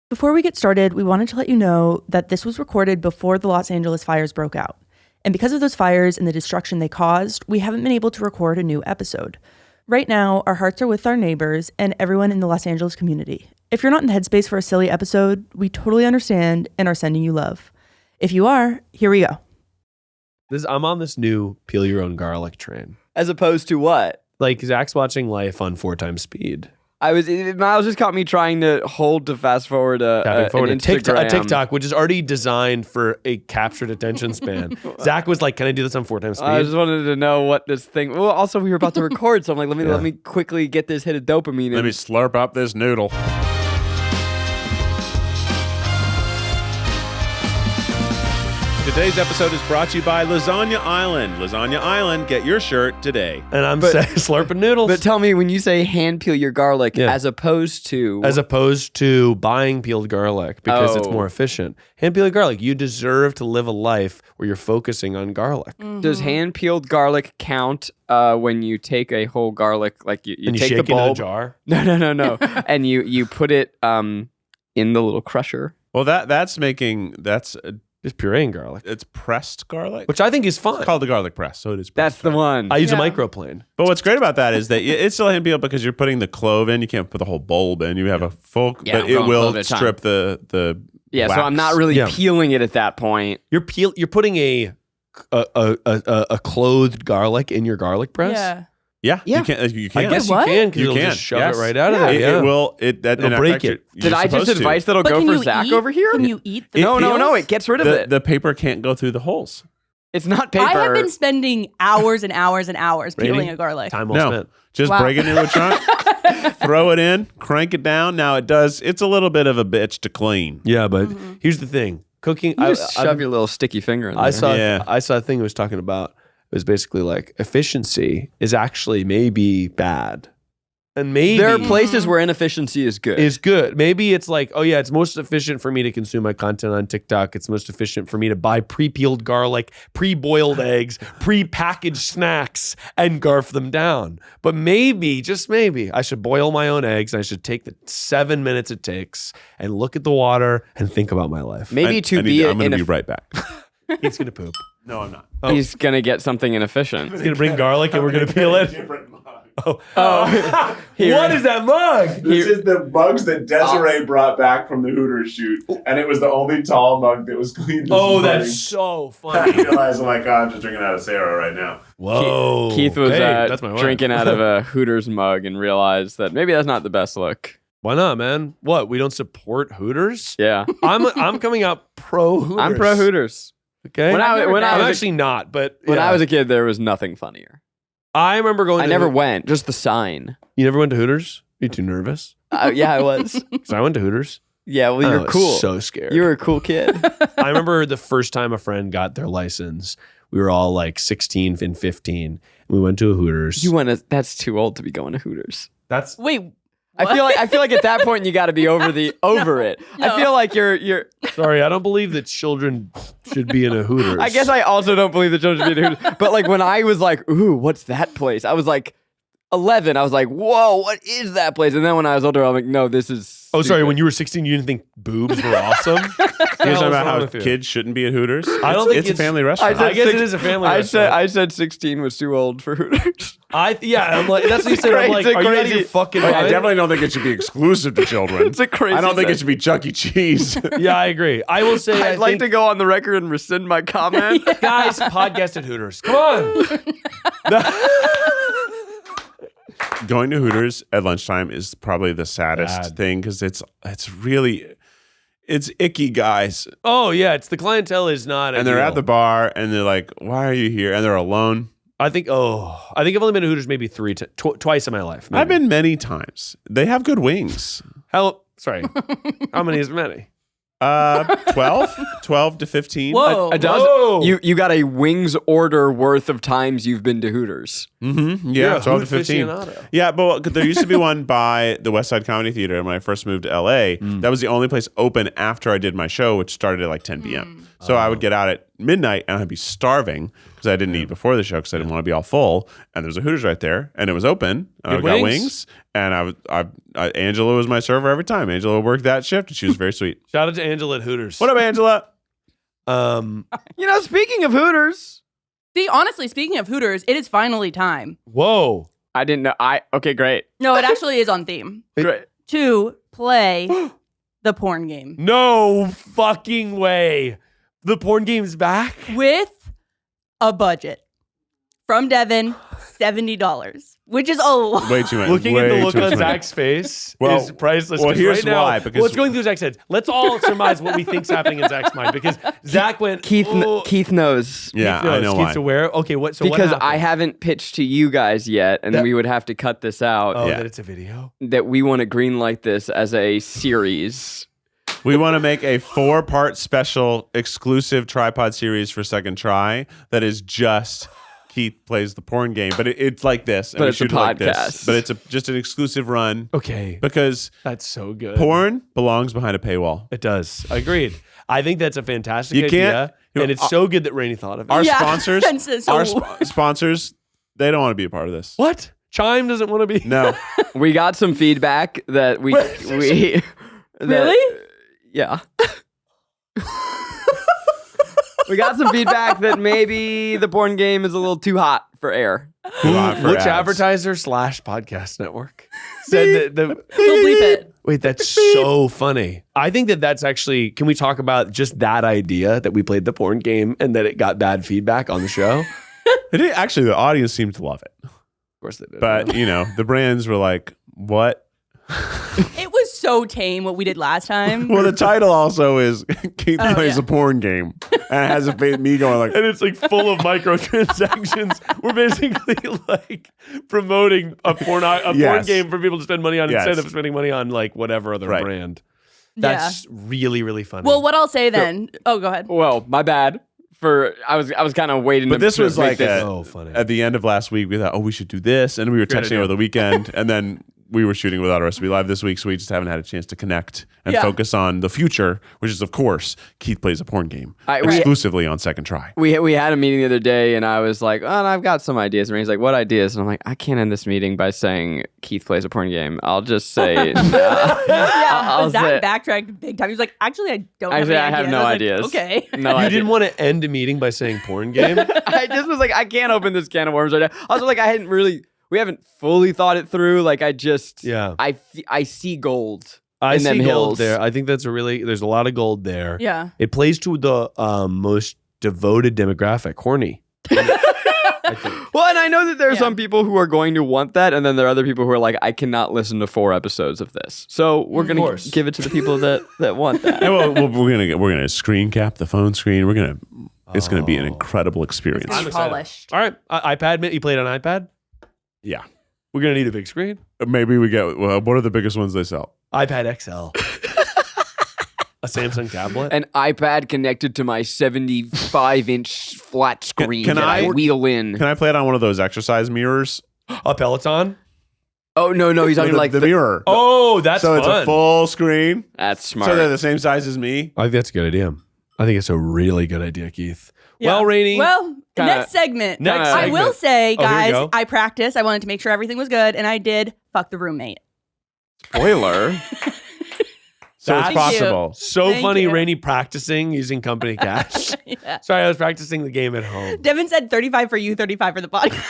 Before we get started, we wanted to let you know that this was recorded before the Los Angeles fires broke out. And because of those fires and the destruction they caused, we haven't been able to record a new episode. Right now, our hearts are with our neighbors and everyone in the Los Angeles community. If you're not in the headspace for a silly episode, we totally understand and are sending you love. If you are, here we go. I'm on this new peel your own garlic train. As opposed to what? Like Zach's watching Life on 4x speed. Miles just caught me trying to hold to fast forward an Instagram. A TikTok, which is already designed for a captured attention span. Zach was like, "Can I do this on 4x speed?" I just wanted to know what this thing. Well, also we were about to record, so I'm like, let me quickly get this hit of dopamine. Let me slurp up this noodle. Today's episode is brought to you by Lasagna Island. Lasagna Island, get your shirt today. And I'm slurping noodles. But tell me, when you say hand peel your garlic, as opposed to buying peeled garlic, because it's more efficient. Hand peeled garlic, you deserve to live a life where you're focusing on garlic. Mm-hmm. Does hand peeled garlic count when you take a whole garlic, like you take shake the bulb? It in a jar? No. And you put it in the little crusher? Well, that's just pureeing garlic. It's pressed garlic, which I think is fun. It's called the garlic press, so it is. That's the one. I use a microplane. But what's great about that is that it's still hand peeled because you're putting the clove in. You can't put the whole bulb in. You have a full, but it will strip the wax. So I'm not really peeling it at that point. You're putting a clothed garlic in your garlic press. Yeah. You can. I guess you can because you'll just shove it right out of there. It will. It'll break it. Did I just advise that'll go for Zach over here? Can you eat the No. It gets rid of it. The paper can't go through the holes. It's not paper. I have been spending hours and hours and hours peeling a garlic. Time well spent. Just break it into a chunk, throw it in, crank it down. Now it's a little bit of a bitch to clean. Yeah, but here's the thing. Cooking, you just shove your little sticky finger in there. I saw a thing it was talking about. It was basically like efficiency is actually maybe bad. And maybe there are places where inefficiency is good. Maybe it's like, oh yeah, it's most efficient for me to consume my content on TikTok. It's most efficient for me to buy pre-peeled garlic, pre-boiled eggs, pre-packaged snacks and garf them down. But maybe, just maybe, I should boil my own eggs and I should take the 7 minutes it takes and look at the water and think about my life. I'm going to be right back. He's going to poop. No, I'm not. Oh. He's going to get something inefficient. He's going to bring garlic and we're going to peel it. Oh. What is that mug? This is the mugs that Desiree brought back from the Hooters shoot, and it was the only tall mug that was clean. That's so funny. I realized, I'm just drinking out of Sarah right now. Whoa. Keith was drinking out of a Hooters mug and realized that maybe that's not the best look. Why not, man? What? We don't support Hooters? Yeah. I'm coming out pro Hooters. I'm pro Hooters. Okay. I'm actually not, but when I was a kid, there was nothing funnier. I remember going. I never went. Just the sign. You never went to Hooters? Are you too nervous? Yeah, I was. Because I went to Hooters. Yeah, well, you're cool. So scared. You were a cool kid. I remember the first time a friend got their license. We were all like 16 and 15. And we went to a Hooters. That's too old to be going to Hooters. Wait. What? I feel like at that point you got to be over it. No. I feel like you're. Sorry, I don't believe that children should be in a Hooters. I guess I also don't believe that children should be in a Hooters. But like when I was like, ooh, what's that place? I was like 11. I was like, whoa, what is that place? And then when I was older, I'm like, no, this is. Oh, sorry. When you were 16, you didn't think boobs were awesome? You're talking about how kids shouldn't be at Hooters? I don't think it's a family restaurant. I guess it is a family restaurant. I said 16 was too old for Hooters. I'm like, that's what you said. I'm like, are you out of your fucking mind? I definitely don't think it should be exclusive to children. It's a crazy. I don't think it should be Chuck E. Cheese. Yeah, I agree. I will say, I'd like to go on the record and rescind my comment. Guys, podcast at Hooters. Come on. Going to Hooters at lunchtime is probably the saddest thing because it's icky, guys. Oh yeah, it's the clientele is not, and they're at the bar and they're like, "Why are you here?" And they're alone. I think I've only been to Hooters maybe twice in my life. Maybe. I've been many times. They have good wings. How many is many? 12 to 15. Whoa. A dozen. Whoa. You got a wings order worth of times you've been to Hooters. Mm-hmm. Yeah, 12 to 15. Yeah, but there used to be one by the West Side Comedy Theater when I first moved to LA. That was the only place open after I did my show, which started at like 10 p.m. So I would get out at midnight and I'd be starving because I didn't eat before the show because I didn't want to be all full. And there's a Hooters right there, and it was open. And I got wings, and Angela was my server every time. Angela worked that shift, and she was very sweet. Shout out to Angela at Hooters. What up, Angela? Speaking of Hooters. See, honestly, speaking of Hooters, it is finally time. Whoa. I didn't know. Okay, great. No, it actually is on theme. Great. To play the porn game. No fucking way. The porn game's back? With a budget. From Devin, $70. Which is a lot. Way too much. Looking at the look on much. Zach's face Well, is priceless. well, 'cause here's right now, why, because- what's going through Zach's head? Let's all surmise what we think's happening in Zach's mind, because Zach went, Keith "Oh." knows. Yeah, Keith I know Keith's why. aware? Okay, what Because happened? I haven't pitched to you guys yet, and we would have to cut this out. Oh, Yeah. that it's a video? That we want to greenlight this as a series. We want to make a 4-part special exclusive tripod series for Second Try that is just Keith plays the porn game, but it's like this. And But we it's a shoot it like this. podcast. But it's just an exclusive run Okay. because That's so good. porn belongs behind a paywall. It does. Agreed. I think that's a fantastic You idea. can't- And it's so good that Rainey thought of it. Our Yeah. sponsors, And so- sponsors, they don't want to be a part of this. What? Chime doesn't want to be? No. We got some feedback that we Really? Yeah. We got some feedback that maybe the porn game is a little too hot for air. Which advertiser / podcast network said that We'll bleep it. Wait, that's so funny. I think that's actually, can we talk about just that idea that we played the porn game and that it got bad feedback on the show? Actually, the audience seemed to love it. Of course they did. But, the brands were like, what? It was so tame what we did last time. Well, the title also is Keith plays yeah. a porn game. And it has me going like, and it's like full of microtransactions. We're basically like promoting a porn Yes. game for people to spend money on Yes. instead of spending money on like whatever other Right. brand. That's really, really funny. Well, what I'll say then. Oh, go ahead. Well, my bad. I was kind of waiting. But this to was make like this. so funny. at the end of last week, we thought, oh, we should do this. And we were Good texting idea. over the weekend. And then we were shooting Without a Recipe Live this week. So we just haven't had a chance to connect and Yeah. focus on the future, which is, of course, Keith plays a porn game we- exclusively on Second Try. We had a meeting the other day, and I was like, "Oh, I've got some ideas." And he's like, "What ideas?" And I'm like, "I can't end this meeting by saying Keith plays a porn game. I'll just say, I'll Zach say, backtracked big time. He was like, actually, I don't actually, have I any have no ideas. ideas. I was like, okay. no you idea. didn't want to end a meeting by saying porn game? I just was like, I can't open this can of worms right now. Also, like, we haven't fully thought it through. Like, I just, Yeah. I see gold. I in see them gold hills. there. I think there's a lot of gold there. Yeah. It plays to the most devoted demographic, horny. I think. Well, and I know that there are Yeah. some people who are going to want that, and then there are other people who are like, I cannot listen to 4 episodes of this. So we're gonna course. give it to the people that want that. And we're gonna screen cap the phone screen. It's gonna be an incredible experience. It's gonna be excited. polished. All right. iPad. You played on iPad? Yeah. We're going to need a big screen. Maybe we get. Well, what are the biggest ones they sell? iPad XL. A Samsung tablet. An iPad connected to my 75-inch flat screen can that I I- wheel in. Can I play it on one of those exercise mirrors? A Peloton. Oh no, he's talking the, like the mirror. Oh, that's so fun. it's a full screen. That's smart. So they're the same size as me. I think that's a good idea. I think it's a really good idea, Keith. Yeah. Well, Rainie. Well, Kinda- next segment. Next I will segment. say, Oh, here you guys, go. I practiced. I wanted to make sure everything was good, and I did fuck the roommate. Spoiler. So That's it's possible. So Thank funny, you. Rainie practicing using company cash. Yeah. Sorry, I was practicing the game at home. Devin said 35 for you, 35 for the podcast.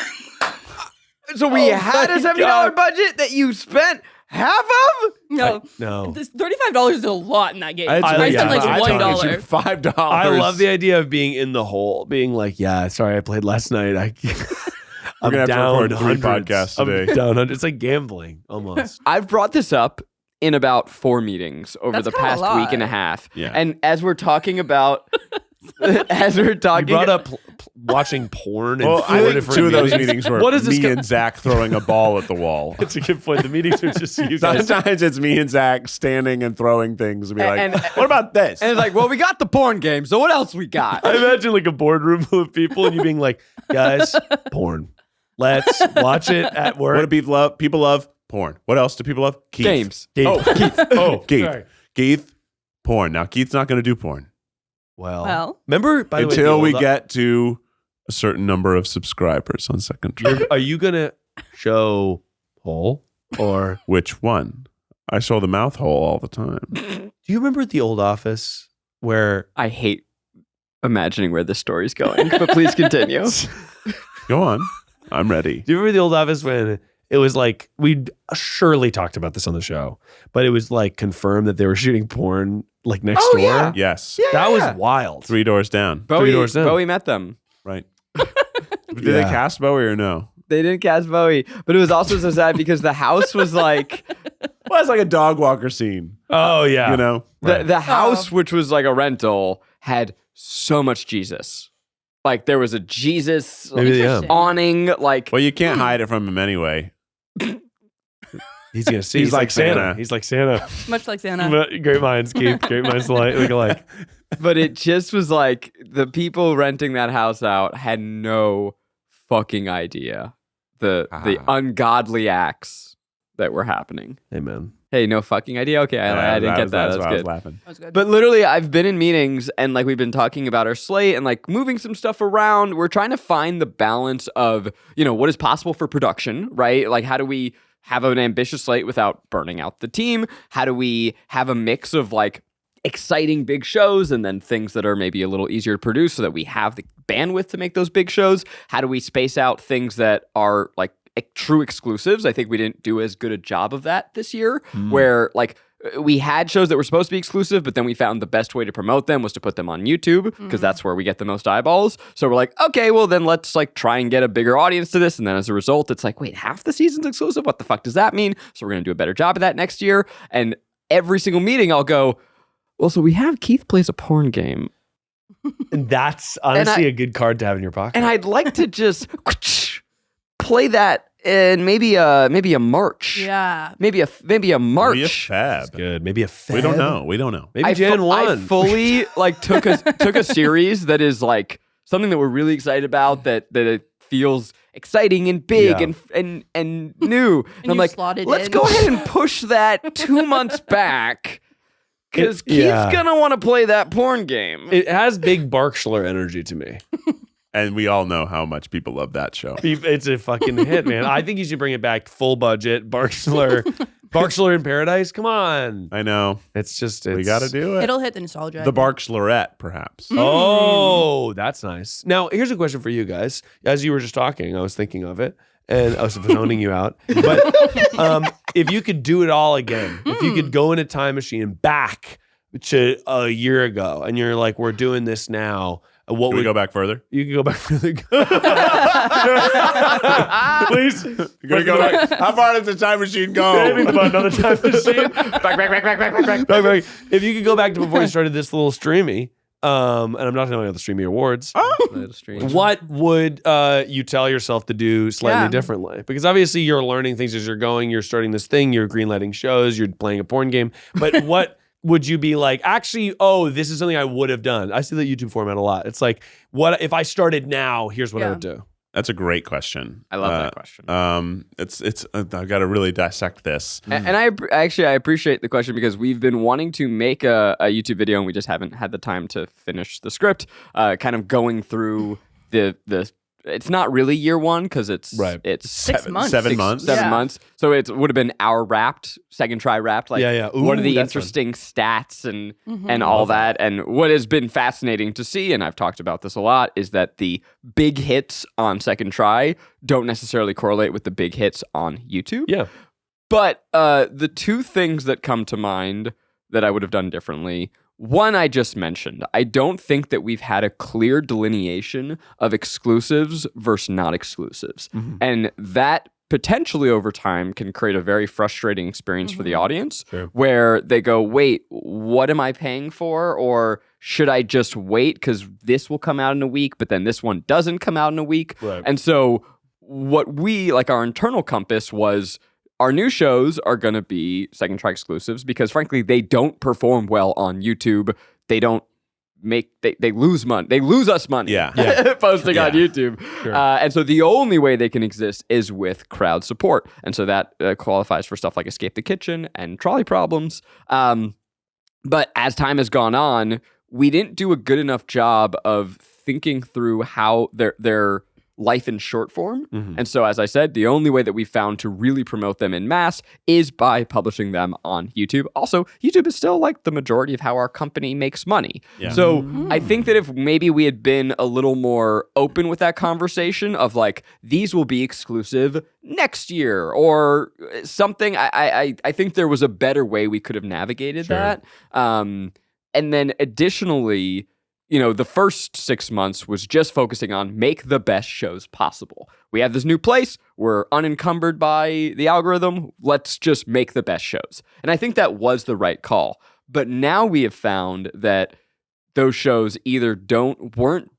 So we had a my $70 God. budget that you spent half of? No. No. This $35 is a lot in that game. It's- I yeah, spent like I $1. told you $5. I love the idea of being in the hole, being like, yeah, sorry, I played last night. I'm gonna have to down record 3 hundreds. podcasts I'm today. down hundreds. It's like gambling almost. I've brought this up in about 4 meetings over That's the kinda a past lot. week and a half. Yeah. And as we're talking about, You brought up watching porn and Well, I 4 think different 2 of those meetings. meetings were What is this me go- and Zach throwing a ball at the wall. It's a good point. The meetings are just you guys. Sometimes it's me and Zach standing and throwing things and be like, And- what about this? and it's like, well, we got the porn game, so what else we got? I imagine like a boardroom full of people and you being like, guys, porn. Let's watch it at work. What do people love? People love porn. What else do people love? Keith. Games. Keith. Oh, Keith. Oh, Keith. sorry. Keith. Porn. Now, Keith's not going to do porn. Well. Remember, by the way, Until the we old- get to a certain number of subscribers on Second Try. Are you gonna show hole or Which one? I show the mouth hole all the time. do you remember the old Office where I hate imagining where this story's going, but please continue. Go on. I'm ready. do you remember the old Office when it was like we'd surely talked about this on the show, but it was like confirmed that they were shooting porn like next door? yeah. Yes. That was wild. 3 doors down. doors down. Bowie met them. Right. Did they Yeah. cast Bowie or no? They didn't cast Bowie, but it was also so sad because the house was like Well, it's like a dog walker scene. Oh yeah. You know? the house, which was like a rental, had so much Jesus. Like there was a Jesus Maybe, yeah. awning. Like Well, you can't hide it from him anyway. He's gonna see. He's He's like like Santa. Santa. He's like Santa. Much like Santa. But great minds keep great minds look alike. but it just was like the people renting that house out had no fucking idea the ungodly acts that were happening. Amen. Hey, no fucking idea. Okay, I didn't get that. That's That's why I was good. laughing. That was good. But literally, I've been in meetings and like we've been talking about our slate and like moving some stuff around. We're trying to find the balance of, what is possible for production, right? Like, how do we have an ambitious slate without burning out the team? How do we have a mix of like exciting big shows and then things that are maybe a little easier to produce so that we have the bandwidth to make those big shows? How do we space out things that are like true exclusives? I think we didn't do as good a job of that this year, where like we had shows that were supposed to be exclusive, but then we found the best way to promote them was to put them on YouTube because that's where we get the most eyeballs. So we're like, okay, well then let's like try and get a bigger audience to this. And then as a result, it's like, wait, half the season's exclusive? What the fuck does that mean? So we're going to do a better job of that next year. And every single meeting I'll go, well, so we have Keith plays a porn game. And that's honestly a good card to have in your pocket. And I'd like to just play that in maybe a March. Yeah. Maybe a Maybe a March. fab. good. Maybe a Feb. We don't know. We don't know. Maybe Jan 1. I fully like took a series that is like something that we're really excited about that it feels exciting and big Yeah. and new. And I'm you like, slot it let's in. go ahead and push that 2 months back. Because Keith's yeah. gonna want to play that porn game. It has big Barkschler energy to me. And we all know how much people love that show. It's a fucking hit, man. I think you should bring it back full budget. Barkschler in Paradise. Come on. I know. It's We got to do it. It'll hit the nostalgia. The Barkschlerette, perhaps. Oh, that's nice. Now, here's a question for you guys. As you were just talking, I was thinking of it, and I was phoning you out. But if you could do it all again, if you could go in a time machine back to a year ago, and you're like, we're doing this now, what Can we would go back further? you can go back further? Please. Can we go back? How far does the time machine go? Anything but another time machine. Back. If you could go back to before you started this little streamy, and I'm not talking about the Streamy Awards, what would you tell yourself to do slightly Yeah. differently? Because obviously you're learning things as you're going, you're starting this thing, you're greenlighting shows, you're playing a porn game, but what would you be like, actually, this is something I would have done? I see the YouTube format a lot. It's like, what if I started now, here's what I would do. That's a great question. I love that question. It's I've got to really dissect this. And I appreciate the question because we've been wanting to make a YouTube video and we just haven't had the time to finish the script. Kind of going through the it's not really year one because it's 6 months. 7 months. 7 Yeah. months. So it would have been our wrapped, second try wrapped. Like, Yeah. Ooh, what are the that's interesting stats and all that? And what has been fascinating to see, and I've talked about this a lot, is that the big hits on second try don't necessarily correlate with the big hits on YouTube. Yeah. But the two things that come to mind that I would have done differently. One, I just mentioned. I don't think that we've had a clear delineation of exclusives versus not exclusives. And that potentially over time can create a very frustrating experience for the audience where they go, wait, what am I paying for? Or should I just wait because this will come out in a week, but then this one doesn't come out in a week? Right. And so what we, like our internal compass was, our new shows are going to be second try exclusives because frankly, they don't perform well on YouTube. They don't they lose money. They lose us money posting on YouTube. Sure. And so the only way they can exist is with crowd support. And so that qualifies for stuff like Escape the Kitchen and Trolley Problems. But as time has gone on, we didn't do a good enough job of thinking through how their life in short form. And so, as I said, the only way that we found to really promote them en masse is by publishing them on YouTube. Also, YouTube is still like the majority of how our company makes money. Yeah. So I think that if maybe we had been a little more open with that conversation of like, these will be exclusive next year or something, I think there was a better way we could have navigated that. And then additionally, you know, the first 6 months was just focusing on make the best shows possible. We have this new place. We're unencumbered by the algorithm. Let's just make the best shows. And I think that was the right call. But now we have found that those shows either weren't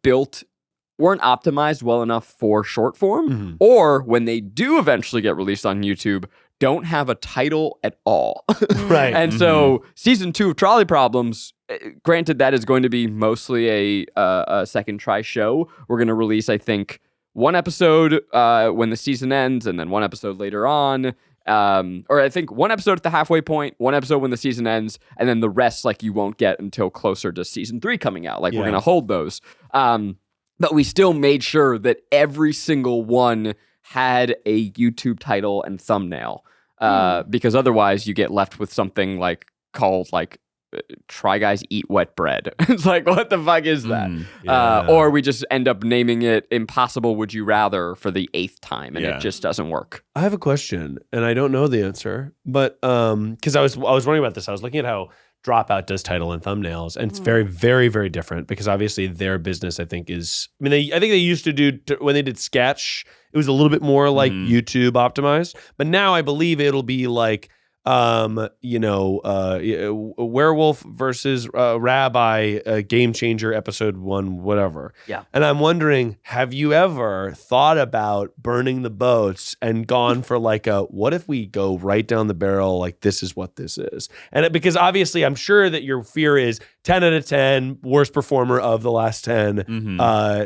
optimized well enough for short form, or when they do eventually get released on YouTube, don't have a title at all. Right. And so season 2 of Trolley Problems, granted that is going to be mostly a second try show. We're going to release, I think, one episode when the season ends and then one episode later on. Or I think one episode at the halfway point, one episode when the season ends, and then the rest like you won't get until closer to season 3 coming out. Like we're going to hold those. But we still made sure that every single one had a YouTube title and thumbnail. Because otherwise you get left with something like called like Try Guys Eat Wet Bread. It's like, what the fuck is that? Or we just end up naming it Impossible Would You Rather for the 8th time, and it just doesn't work. I have a question, and I don't know the answer, but because I was wondering about this. I was looking at how Dropout does title and thumbnails, and it's very, very, very different because obviously their business, I think, is. I mean, I think they used to do when they did Sketch, it was a little bit more like YouTube optimized, but now I believe it'll be like. Werewolf versus Rabbi, Game Changer, episode 1, whatever. Yeah. And I'm wondering, have you ever thought about burning the boats and gone for like what if we go right down the barrel, like this is what this is? And because obviously I'm sure that your fear is 10 out of 10, worst performer of the last 10.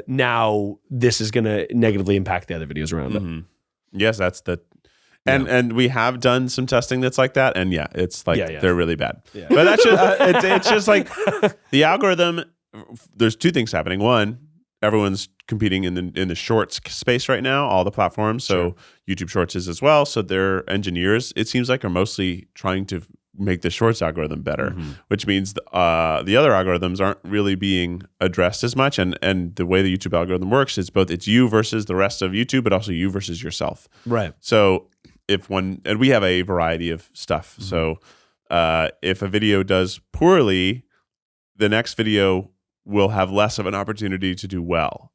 Now this is going to negatively impact the other videos around it. Yes, that's the... And we have done some testing that's like that, and it's like they're really bad. Yeah. But that's just it's just like the algorithm. There's two things happening. One, everyone's competing in the shorts space right now, all the platforms. So YouTube Shorts is as well. So their engineers, it seems like, are mostly trying to make the shorts algorithm better, which means the other algorithms aren't really being addressed as much. And the way the YouTube algorithm works is both it's you versus the rest of YouTube, but also you versus yourself. Right. So and we have a variety of stuff. So if a video does poorly, the next video will have less of an opportunity to do well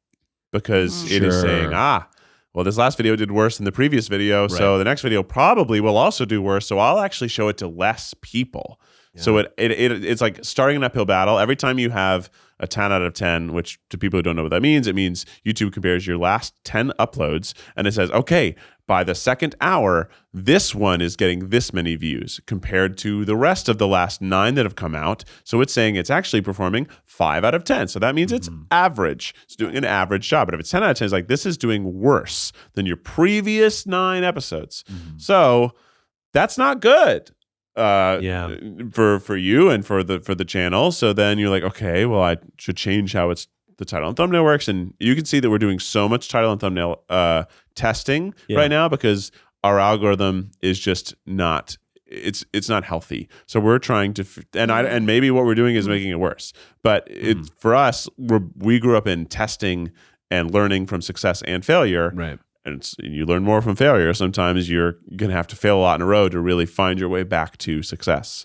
because it is saying, well, this last video did worse than the previous video, so the next video probably will also do worse. So I'll actually show it to less people. Yeah. So it's like starting an uphill battle. Every time you have a 10 out of 10, which to people who don't know what that means, it means YouTube compares your last 10 uploads and it says, okay, by the second hour, this one is getting this many views compared to the rest of the last 9 that have come out. So it's saying it's actually performing 5 out of 10. So that means it's average. It's doing an average job. But if it's 10 out of 10, it's like, this is doing worse than your previous 9 episodes. So that's not good. For you and for the channel. So then you're like, okay, well, I should change how the title and thumbnail works. And you can see that we're doing so much title and thumbnail testing right now because our algorithm is just not it's not healthy. So we're trying to and maybe what we're doing is making it worse. But for us, we grew up in testing and learning from success and failure. Right. And you learn more from failure. Sometimes you're going to have to fail a lot in a row to really find your way back to success.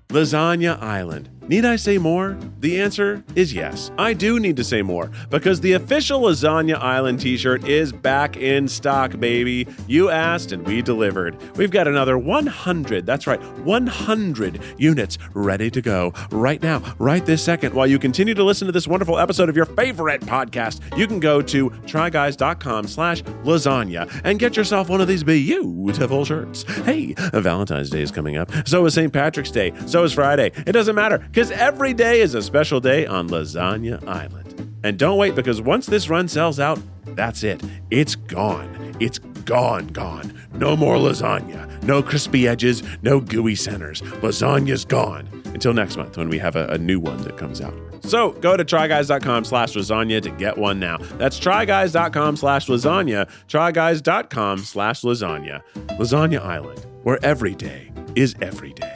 Lasagna Island. Need I say more? The answer is yes. I do need to say more because the official Lasagna Island t-shirt is back in stock, baby. You asked and we delivered. We've got another 100, that's right, 100 units ready to go right now, right this second. While you continue to listen to this wonderful episode of your favorite podcast, you can go to tryguys.com/lasagna and get yourself one of these beautiful shirts. Hey, Valentine's Day is coming up. So is St. Patrick's Day. So is Friday. It doesn't matter. Because every day is a special day on Lasagna Island. And don't wait, because once this run sells out, that's it. It's gone. It's gone. No more lasagna. No crispy edges, no gooey centers. Lasagna's gone. Until next month when we have a new one that comes out. So go to tryguys.com/lasagna to get one now. That's tryguys.com/lasagna. Tryguys.com/lasagna. Lasagna Island, where every day is every day.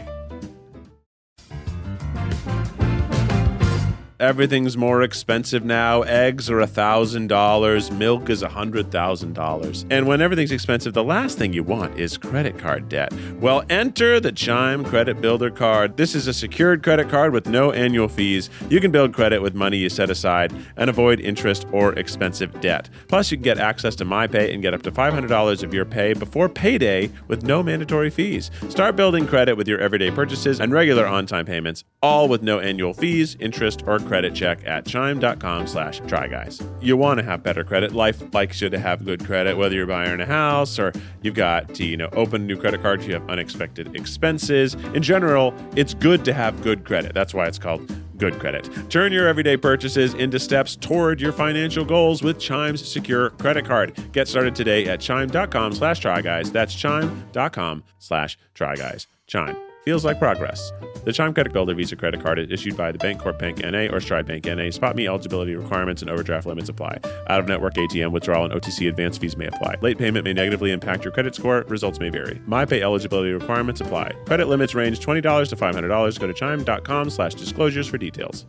Everything's more expensive now. Eggs are $1,000. Milk is $100,000. And when everything's expensive, the last thing you want is credit card debt. Well, enter the Chime Credit Builder Card. This is a secured credit card with no annual fees. You can build credit with money you set aside and avoid interest or expensive debt. Plus, you can get access to MyPay and get up to $500 of your pay before payday with no mandatory fees. Start building credit with your everyday purchases and regular on-time payments, all with no annual fees, interest, or credit check at chime.com/tryguys. You want to have better credit. Life likes you to have good credit, whether you're buying a house or you've got to, open new credit cards, you have unexpected expenses. In general, it's good to have good credit. That's why it's called good credit. Turn your everyday purchases into steps toward your financial goals with Chime's secure credit card. Get started today at chime.com/tryguys. That's chime.com/tryguys. Chime. Feels like progress. The Chime Credit Builder Visa Credit Card is issued by the Bancorp Bank N.A. or Stride Bank N.A. Spot me eligibility requirements and overdraft limits apply. Out-of-network ATM withdrawal and OTC advance fees may apply. Late payment may negatively impact your credit score. Results may vary. MyPay eligibility requirements apply. Credit limits range $20 to $500. Go to chime.com/disclosures for details.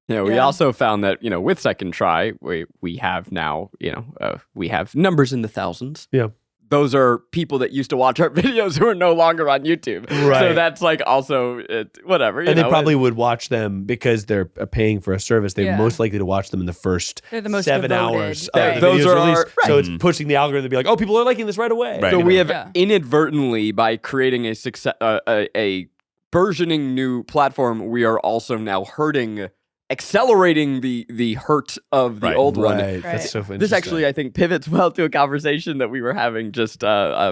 Yeah, we also found that, with Second Try, we have now, we have numbers in the thousands. Yeah. Those are people that used to watch our videos who are no longer on YouTube. Right. So that's also whatever. And they probably would watch them because they're paying for a service. They're Yeah. most likely to watch them in the first They're the most 7 devoted. hours. Right. The Those videos are released. our- So it's pushing the algorithm to be like, oh, people are liking this right away. Right. So we have Yeah. inadvertently, by creating a burgeoning new platform, we are also now accelerating the hurt of the Right. old one. Right. That's so funny. This actually, I think, pivots well to a conversation that we were having just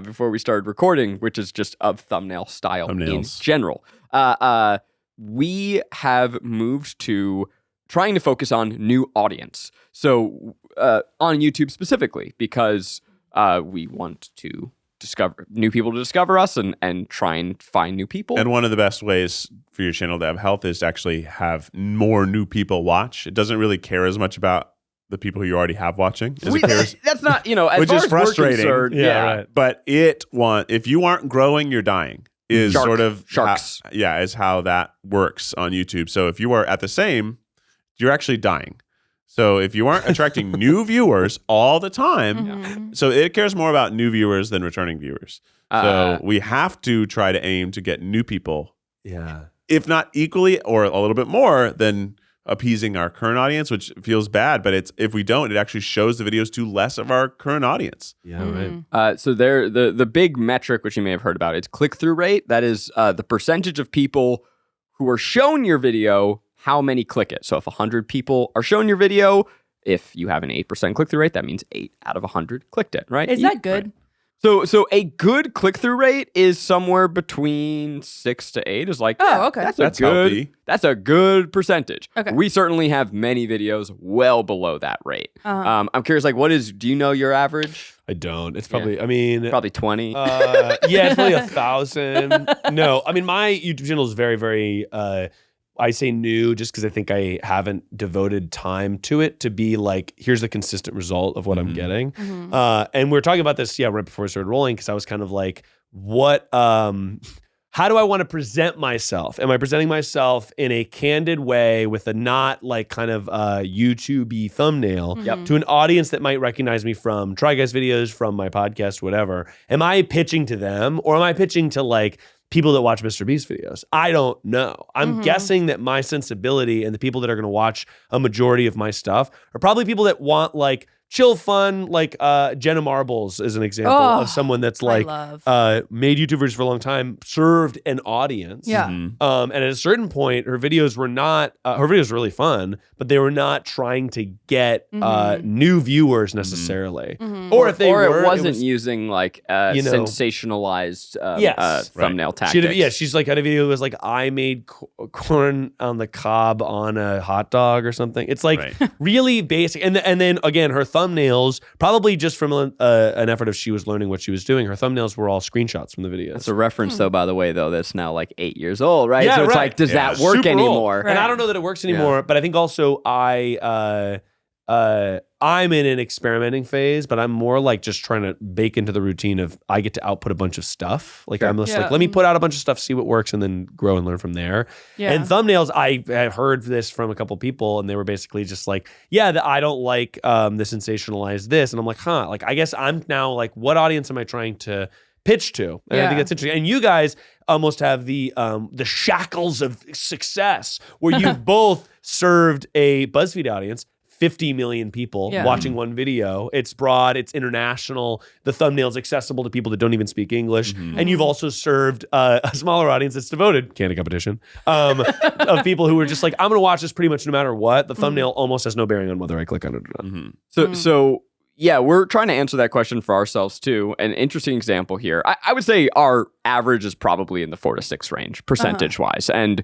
before we started recording, which is just of thumbnail style in Thumbnails. general. We have moved to trying to focus on new audience. So on YouTube specifically, because we want to discover new people to discover us and try and find new people. And one of the best ways for your channel to have health is to actually have more new people watch. It doesn't really care as much about the people who you already have watching. As it cares, That's not, as which far is as we're frustrating. concerned, Yeah, right. but if you aren't growing, you're dying. Is sort of sharks. Is how that works on YouTube. So if you are at the same, you're actually dying. So if you aren't attracting new viewers all the time, so it cares more about new viewers than returning viewers. So we have to try to aim to get new people, Yeah. if not equally or a little bit more than appeasing our current audience, which feels bad. But if we don't, it actually shows the videos to less of our current audience. Yeah, right. So the big metric, which you may have heard about, it's click-through rate. That is the percentage of people who are shown your video, how many click it. So if 100 people are shown your video, if you have an 8% click-through rate, that means 8 out of 100 clicked it, right? Is that good? Right. So a good click-through rate is somewhere between 6 to 8. Is like, okay. That's good, healthy. That's a good percentage. Okay. We certainly have many videos well below that rate. I'm curious, do you know your average? I don't. It's probably, I mean, Probably 20. yeah, it's probably 1,000. No, I mean, my YouTube channel is very, very, I say new just because I think I haven't devoted time to it to be like, here's the consistent result of what I'm getting. And we were talking about this, right before we started rolling, because I was kind of like, how do I want to present myself? Am I presenting myself in a candid way with a not like kind of YouTube-y thumbnail to an audience that might recognize me from Try Guys videos, from my podcast, whatever? Am I pitching to them, or am I pitching to like people that watch Mr. Beast videos? I don't know. I'm guessing that my sensibility and the people that are going to watch a majority of my stuff are probably people that want like chill fun, like Jenna Marbles is an example of someone that's like made YouTubers for a long time, served an audience. Yeah. And at a certain point, her videos were not, her videos were really fun, but they were not trying to get new viewers necessarily. Or if they were, it wasn't was, using like sensationalized thumbnail tactics. She's like had a video that was like, I made corn on the cob on a hot dog or something. It's like really basic. And then again, her thumbnails, probably just from an effort of she was learning what she was doing. Her thumbnails were all screenshots from the videos. That's a reference, though, by the way, though, that's now like 8 years old, right? Yeah, so it's right. like, does Yeah, that work Super old. anymore? Right. And I don't know that it works anymore, but I think also I'm in an experimenting phase, but I'm more like just trying to bake into the routine of I get to output a bunch of stuff. Like I'm just like, let me put out a bunch of stuff, see what works, and then grow and learn from there. Yeah. And thumbnails, I have heard this from a couple people, and they were basically just like, I don't like the sensationalized this. And I'm like, like I guess I'm now like, what audience am I trying to pitch to? And I think that's interesting. And you guys almost have the shackles of success where you've both served a BuzzFeed audience, 50 million people watching one video. It's broad, it's international. The thumbnail's accessible to people that don't even speak English. And you've also served a smaller audience that's devoted, candy competition, of people who are just like, I'm going to watch this pretty much no matter what. The thumbnail almost has no bearing on whether I click on it or not. So yeah, we're trying to answer that question for ourselves too. An interesting example here. I would say our average is probably in the 4 to 6 range, percentage-wise. And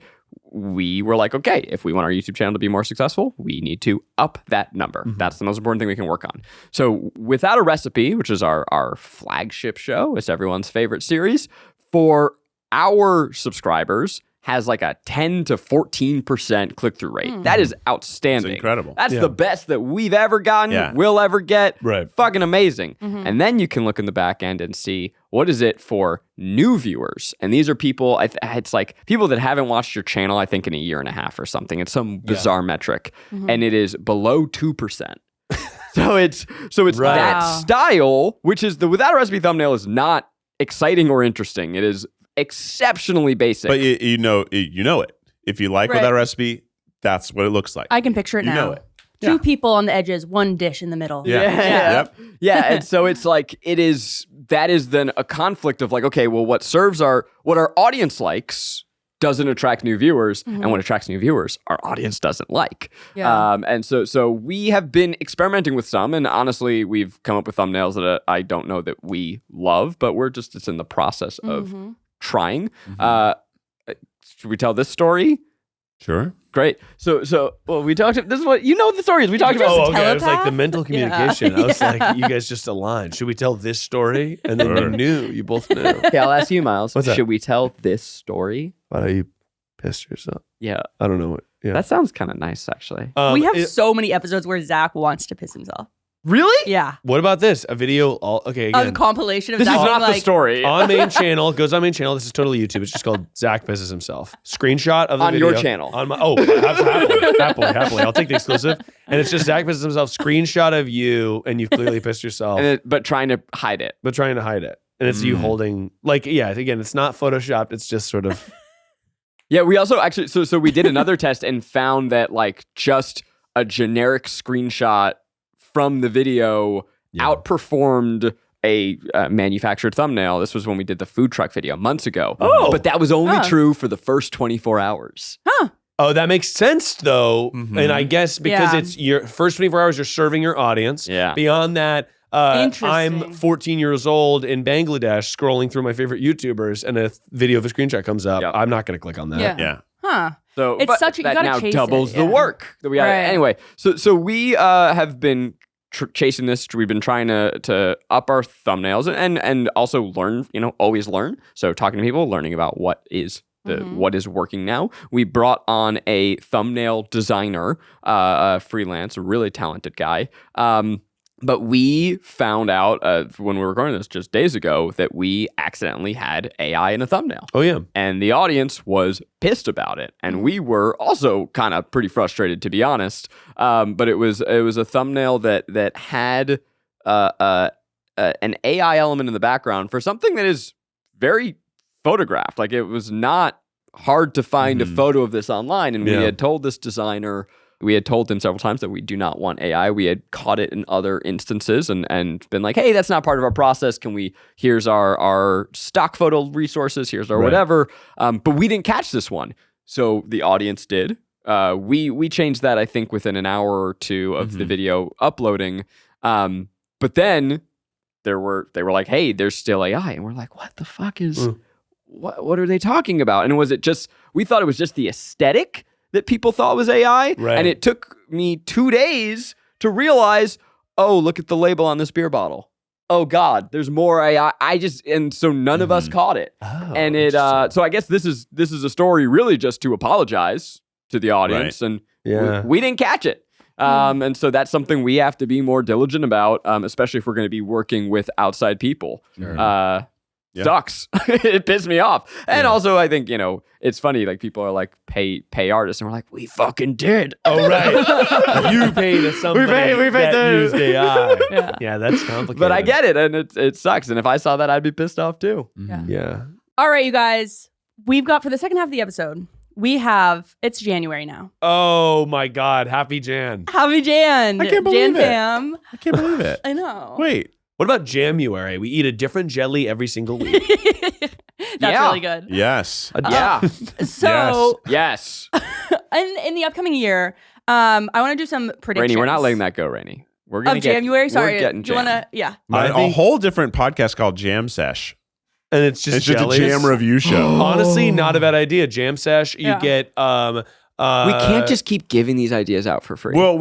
we were like, okay, if we want our YouTube channel to be more successful, we need to up that number. That's the most important thing we can work on. So Without a Recipe, which is our flagship show, it's everyone's favorite series, for our subscribers, has like a 10 to 14% click-through rate. That is outstanding. It's incredible. That's the best that we've ever gotten, will ever get. Right. Fucking amazing. And then you can look in the back end and see what is it for new viewers. And these are people, it's like people that haven't watched your channel, I think, in a year and a half or something. It's some bizarre metric. And it is below 2%. So it's that style, which is the Without a Recipe thumbnail is not exciting or interesting. It is exceptionally basic. But you know it. If you like Without a Recipe, that's what it looks like. I can picture it now. You know it. Two people on the edges, one dish in the middle. Yeah. And so it's like that is then a conflict of like, okay, well, what our audience likes doesn't attract new viewers, and what attracts new viewers, our audience doesn't like. And so we have been experimenting with some, and honestly, we've come up with thumbnails that I don't know that we love, but it's in the process of trying. Should we tell this story? Sure. Great. So we talked. This is what you know the stories we talked about. Oh, okay. It was like the mental communication. I was like, you guys just aligned. Should we tell this story? And then you both knew. Okay, I'll ask you, Miles. What's that? Should we tell this story? Why don't you piss yourself? Yeah. I don't know what. Yeah. That sounds kind of nice, actually. We have so many episodes where Zach wants to piss himself. Really? Yeah. What about this? A video. Again. A compilation of This Zach is not being the story. On main channel, goes on main channel. This is totally YouTube. It's just called Zach Pisses Himself. Screenshot of the On video. your channel. On my happily. I'll take the exclusive. And it's just Zach Pisses Himself. Screenshot of you, and you've clearly pissed yourself, but trying to hide it. but trying to hide it. And it's you holding, again, it's not photoshopped. It's just sort of. Yeah, we also actually so we did another test and found that like just a generic screenshot from the video outperformed a manufactured thumbnail. This was when we did the food truck video months ago. Oh. But that was only true for the first 24 hours. Oh, that makes sense though. And I guess because it's your first 24 hours, you're serving your audience. Yeah. Beyond that, I'm Interesting. 14 years old in Bangladesh scrolling through my favorite YouTubers and a video of a screenshot comes up. Yep. I'm not going to click on that. Yeah. Huh. So It's but such a- you that gotta now chase doubles it, the yeah. work that we got. Right. Anyway, so we have been chasing this. We've been trying to up our thumbnails and also learn. Always learn. So talking to people, learning about what is working now. We brought on a thumbnail designer, freelance, a really talented guy. But we found out when we were recording this just days ago that we accidentally had AI in a thumbnail. Oh, yeah. And the audience was pissed about it. And we were also kind of pretty frustrated, to be honest. But it was a thumbnail that had an AI element in the background for something that is very photographed. Like, it was not hard to find a photo of this online. And we had told this designer... We had told them several times that we do not want AI. We had caught it in other instances and been like, hey, that's not part of our process. Here's our stock photo resources. Here's our whatever. But we didn't catch this one. So the audience did. We changed that, I think, within an hour or two of the video uploading. But then they were like, hey, there's still AI. And we're like, what the fuck is, what are they talking about? And we thought it was just the aesthetic that people thought was AI. Right. And it took me 2 days to realize, oh, look at the label on this beer bottle. Oh God, there's more. And so none of us caught it. Oh, And it, so I guess this is a story really just to apologize to the audience. And we didn't catch it. And so that's something we have to be more diligent about, especially if we're going to be working with outside people. Sure. Sucks. It pissed me off. And also, I think, it's funny, like people are like, pay artists, and we're like, we fucking did. Oh, right. You paid us somebody we paid that used AI. Yeah, that's complicated. But I get it, and it sucks. And if I saw that, I'd be pissed off too. Yeah. All right, you guys. We've got, for the second half of the episode, it's January now. Oh my God. Happy Jan. Happy Jan. I can't believe Jan it. fam. I can't believe it. I know. Wait. What about January? We eat a different jelly every single week. That's really good. Yes. Yeah. So, Yes. in the upcoming year, I want to do some predictions. Rainey, we're not letting that go, Rainey. We're going to get January. Sorry, We're getting do you want to? jammed. Yeah. A whole different podcast called Jam Sesh. And it's just It's just a jellies. jam review show. Honestly, not a bad idea. Jam sesh. You Yeah. get We can't just keep giving these ideas out for free. Well,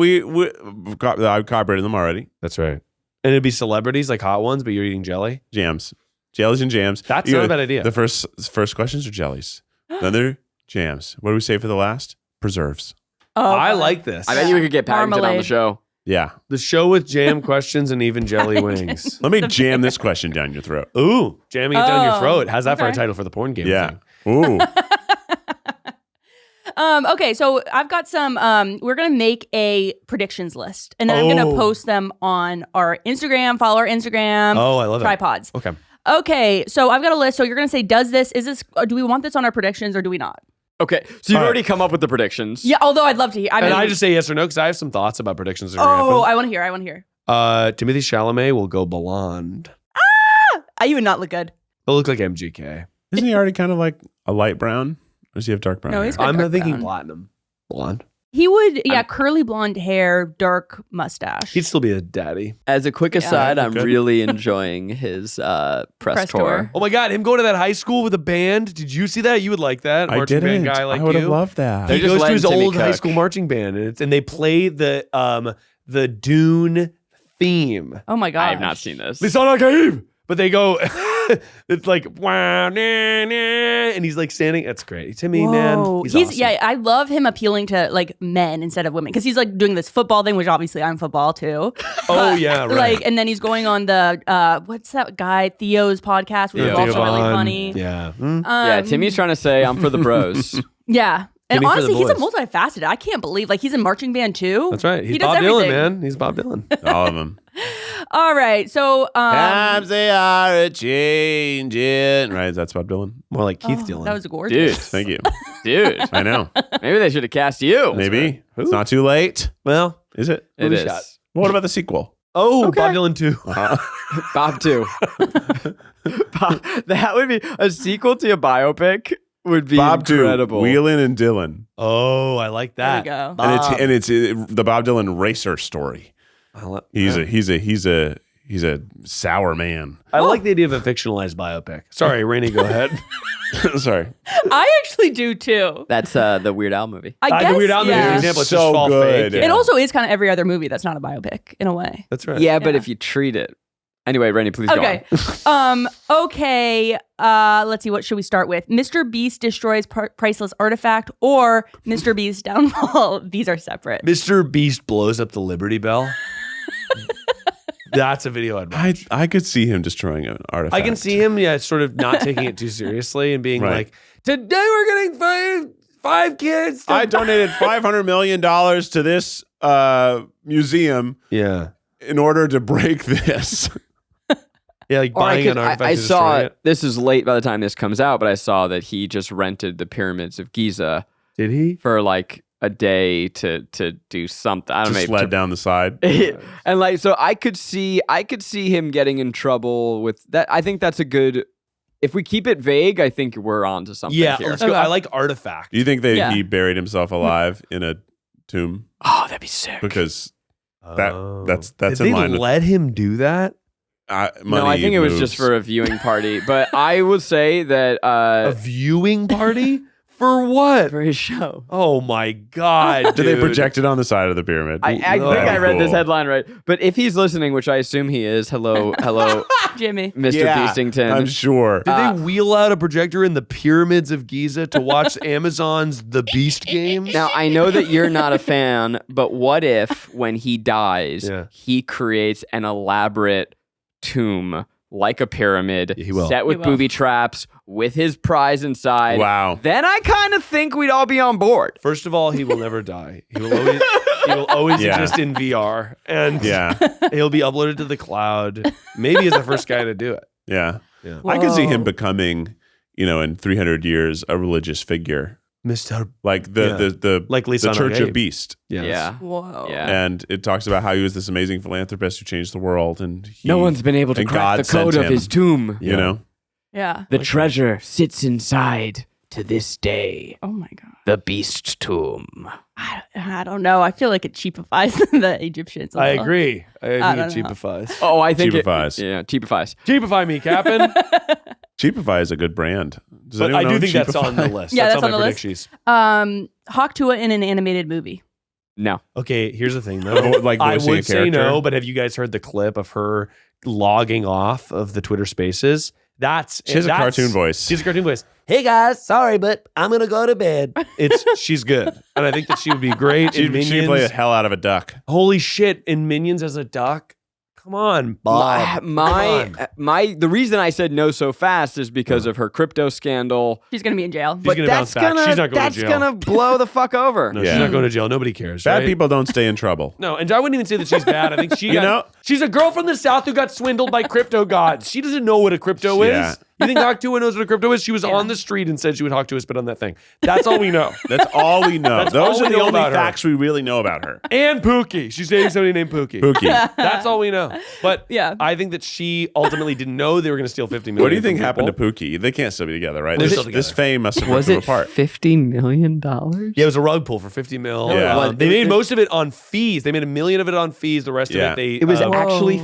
I've copyrighted them already. That's right. And it'd be celebrities like hot ones, but you're eating jelly. Jams. Jellies and jams. That's not a bad idea. The first questions are jellies. Then they're jams. What do we say for the last? Preserves. Oh, I fun. like this. I bet you we could get Paddington on the Marmalade. show. Yeah. The show with jam questions and even jelly wings. Let me jam this question down your throat. Ooh, jamming it down your Oh, throat. How's that for a okay. title for the porn game? Yeah. thing? Ooh. Okay, so I've got some. We're gonna make a predictions list, and then I'm gonna post them on our Instagram. Follow our Instagram. Oh, I love it. Tripods. Okay. Okay, so I've got a list. So you're gonna say, do we want this on our predictions or do we not? Okay, so you've already come up with the predictions. Yeah, although I'd love to hear. And I just say yes or no because I have some thoughts about predictions that are Oh, going I want to hear. I want to hear. to happen. Timothy Chalamet will go blonde. You would not look good. He'll look like MGK. Isn't he already kind of like a light brown? Or does he have dark brown? No, hair? he's got I'm dark thinking brown. platinum. Blonde. He would, curly blonde hair, dark mustache. He'd still be a daddy. As a quick aside, I'm Good. really enjoying his press Press tour. tour. Oh my God, him going to that high school with a band. Did you see that? You would like that. I Marching didn't. band guy like I would have you. loved that. They're He just goes to his letting Timmy old high cook. school marching band, and they play the Dune theme. Oh my god. I have not seen this. They sound like Abe, but they go. It's like wow, nah, nah, and he's like standing. That's great, Timmy, man. He's awesome. Yeah, I love him appealing to like men instead of women because he's like doing this football thing, which obviously I'm football too. Oh yeah, right. Like, and then he's going on the what's that guy Theo's podcast, which is Theo also really Von. funny. Yeah. Yeah, Timmy's trying to say I'm for the bros. Yeah. And Timmy for the honestly, he's a boys. multifaceted. I can't believe like he's in marching band too. That's right. He's He does Bob everything. Dylan, man. He's Bob Dylan. All of them. All right, so Times they are a changing. Right, that's Bob Dylan. More like Keith Dylan. that was gorgeous. Dude, Thank you. dude. I know. Maybe they should have cast you. Maybe. It's not too late. Well, Is it? It Movie is. shot. Well, what about the sequel? oh, Bob Dylan too. Bob too. That would be a sequel to a biopic. Would be Bob incredible. too. Wheelan and Dylan. Oh, I like There you that. go. And it's the Bob Dylan racer story. He's a sour man. I like the idea of a fictionalized biopic. Sorry, Rainey, go ahead. Sorry. I actually do too. That's the Weird Al movie. I guess. The Weird Al movie is an yeah. example. It's So just fall good. fake. It also is kind of every other movie that's not a biopic in a way. That's right. Yeah, but Yeah. if you treat it. Anyway, Rainey, please go Okay. on. Okay. Let's see. What should we start with? Mr. Beast destroys priceless artifact or Mr. Beast downfall. These are separate. Mr. Beast blows up the Liberty Bell. That's a video I'd watch. I could see him destroying an artifact. I can see him, sort of not taking it too seriously and being Right. like, today we're getting five kids. I donated $500 million to this museum Yeah. in order to break this. Yeah, like Or buying an artifact. I to saw destroy it. this is late by the time this comes out, but I saw that he just rented the pyramids of Giza Did he? for like a day to do something. I don't Just know. sled down the side. And like, so I could see him getting in trouble with that. I think that's a good. If we keep it vague, I think we're on to something. Yeah, here. let's go. I like artifact. Do you think that Yeah. he buried himself alive in a tomb? Oh, that'd be sick. Because that's Did in they line with let him do that? No, I think it was just for a viewing party. But I would say that A viewing party For what? for his show. Oh my God, Did they dude. project it on the side of the pyramid? I think I read this headline right. But if he's listening, which I assume he is, hello, Jimmy. Mr. Yeah, Beastington. I'm sure. Did they wheel out a projector in the pyramids of Giza to watch Amazon's The Beast games? Now, I know that you're not a fan, but what if when he dies, Yeah. he creates an elaborate tomb like a pyramid He will. set with He will. booby traps with his prize inside? Wow. Then I kind of think we'd all be on board. First of all, he will never die. He will always Yeah. exist in VR, and Yeah. he'll be uploaded to the cloud. Maybe he's the first guy to do it. Yeah. Yeah. I could see him Whoa. becoming, in 300 years, a religious figure. Mr. Like Yeah. the Like Lisa the Church Gabe. of Beast. Yes. Yeah. Whoa. Yeah. And it talks about how he was this amazing philanthropist who changed the world. And No one's been able to and crack God the code sent of him. his tomb. You know? Yeah. The treasure sits inside to this day. Oh my God. The beast tomb. I don't know. I feel like it cheapifies the Egyptians. a I little. agree. I think don't it know. cheapifies. Oh, I think Cheapifies. cheapifies. Cheapify me, Captain. Cheapify is a good brand. Does But I anyone do own think that's Cheapify? on the list. Yeah, that's on on my the list. predictions. Hawk Tuah in an animated movie. No. Okay, here's the thing though. Like I voicing a would say character? no, but have you guys heard the clip of her logging off of the Twitter Spaces? She has a cartoon voice. She's a cartoon voice. Hey guys, sorry, but I'm gonna go to bed. She's good, and I think that she would be great in She'd Minions. play the hell out of a duck. Holy shit, in Minions as a duck. Come on, Bob. The reason I said no so fast is because of her crypto scandal. She's going to be in jail. She's gonna bounce back. She's not going to jail. That's gonna blow the fuck over. No, Yeah. she's not going to jail. Nobody cares. Bad right? people don't stay in trouble. No, and I wouldn't even say that she's bad. I think she know- she's a girl from the South who got swindled by crypto gods. She doesn't know what a crypto Yeah. is. You think Hawk Tuah knows what a crypto is? She was on the street and said she would Hawk Tuah spit on that thing. That's all we know. That's all we know. That's Those all are we the know only about her. facts we really know about her. And Pookie. She's dating somebody named Pookie. Pookie. That's all we know. But Yeah. I think that she ultimately didn't know they were going to steal 50 million. What do you think from happened to people. Pookie? They can't still be together, right? They're This, still this together. fame must have Was ripped them it apart. $50 million? Yeah, it was a rug pull for 50 mil. Yeah. They made most of it on fees. They made $1 million of it on fees. The rest Yeah. of it, they. It was uh, actually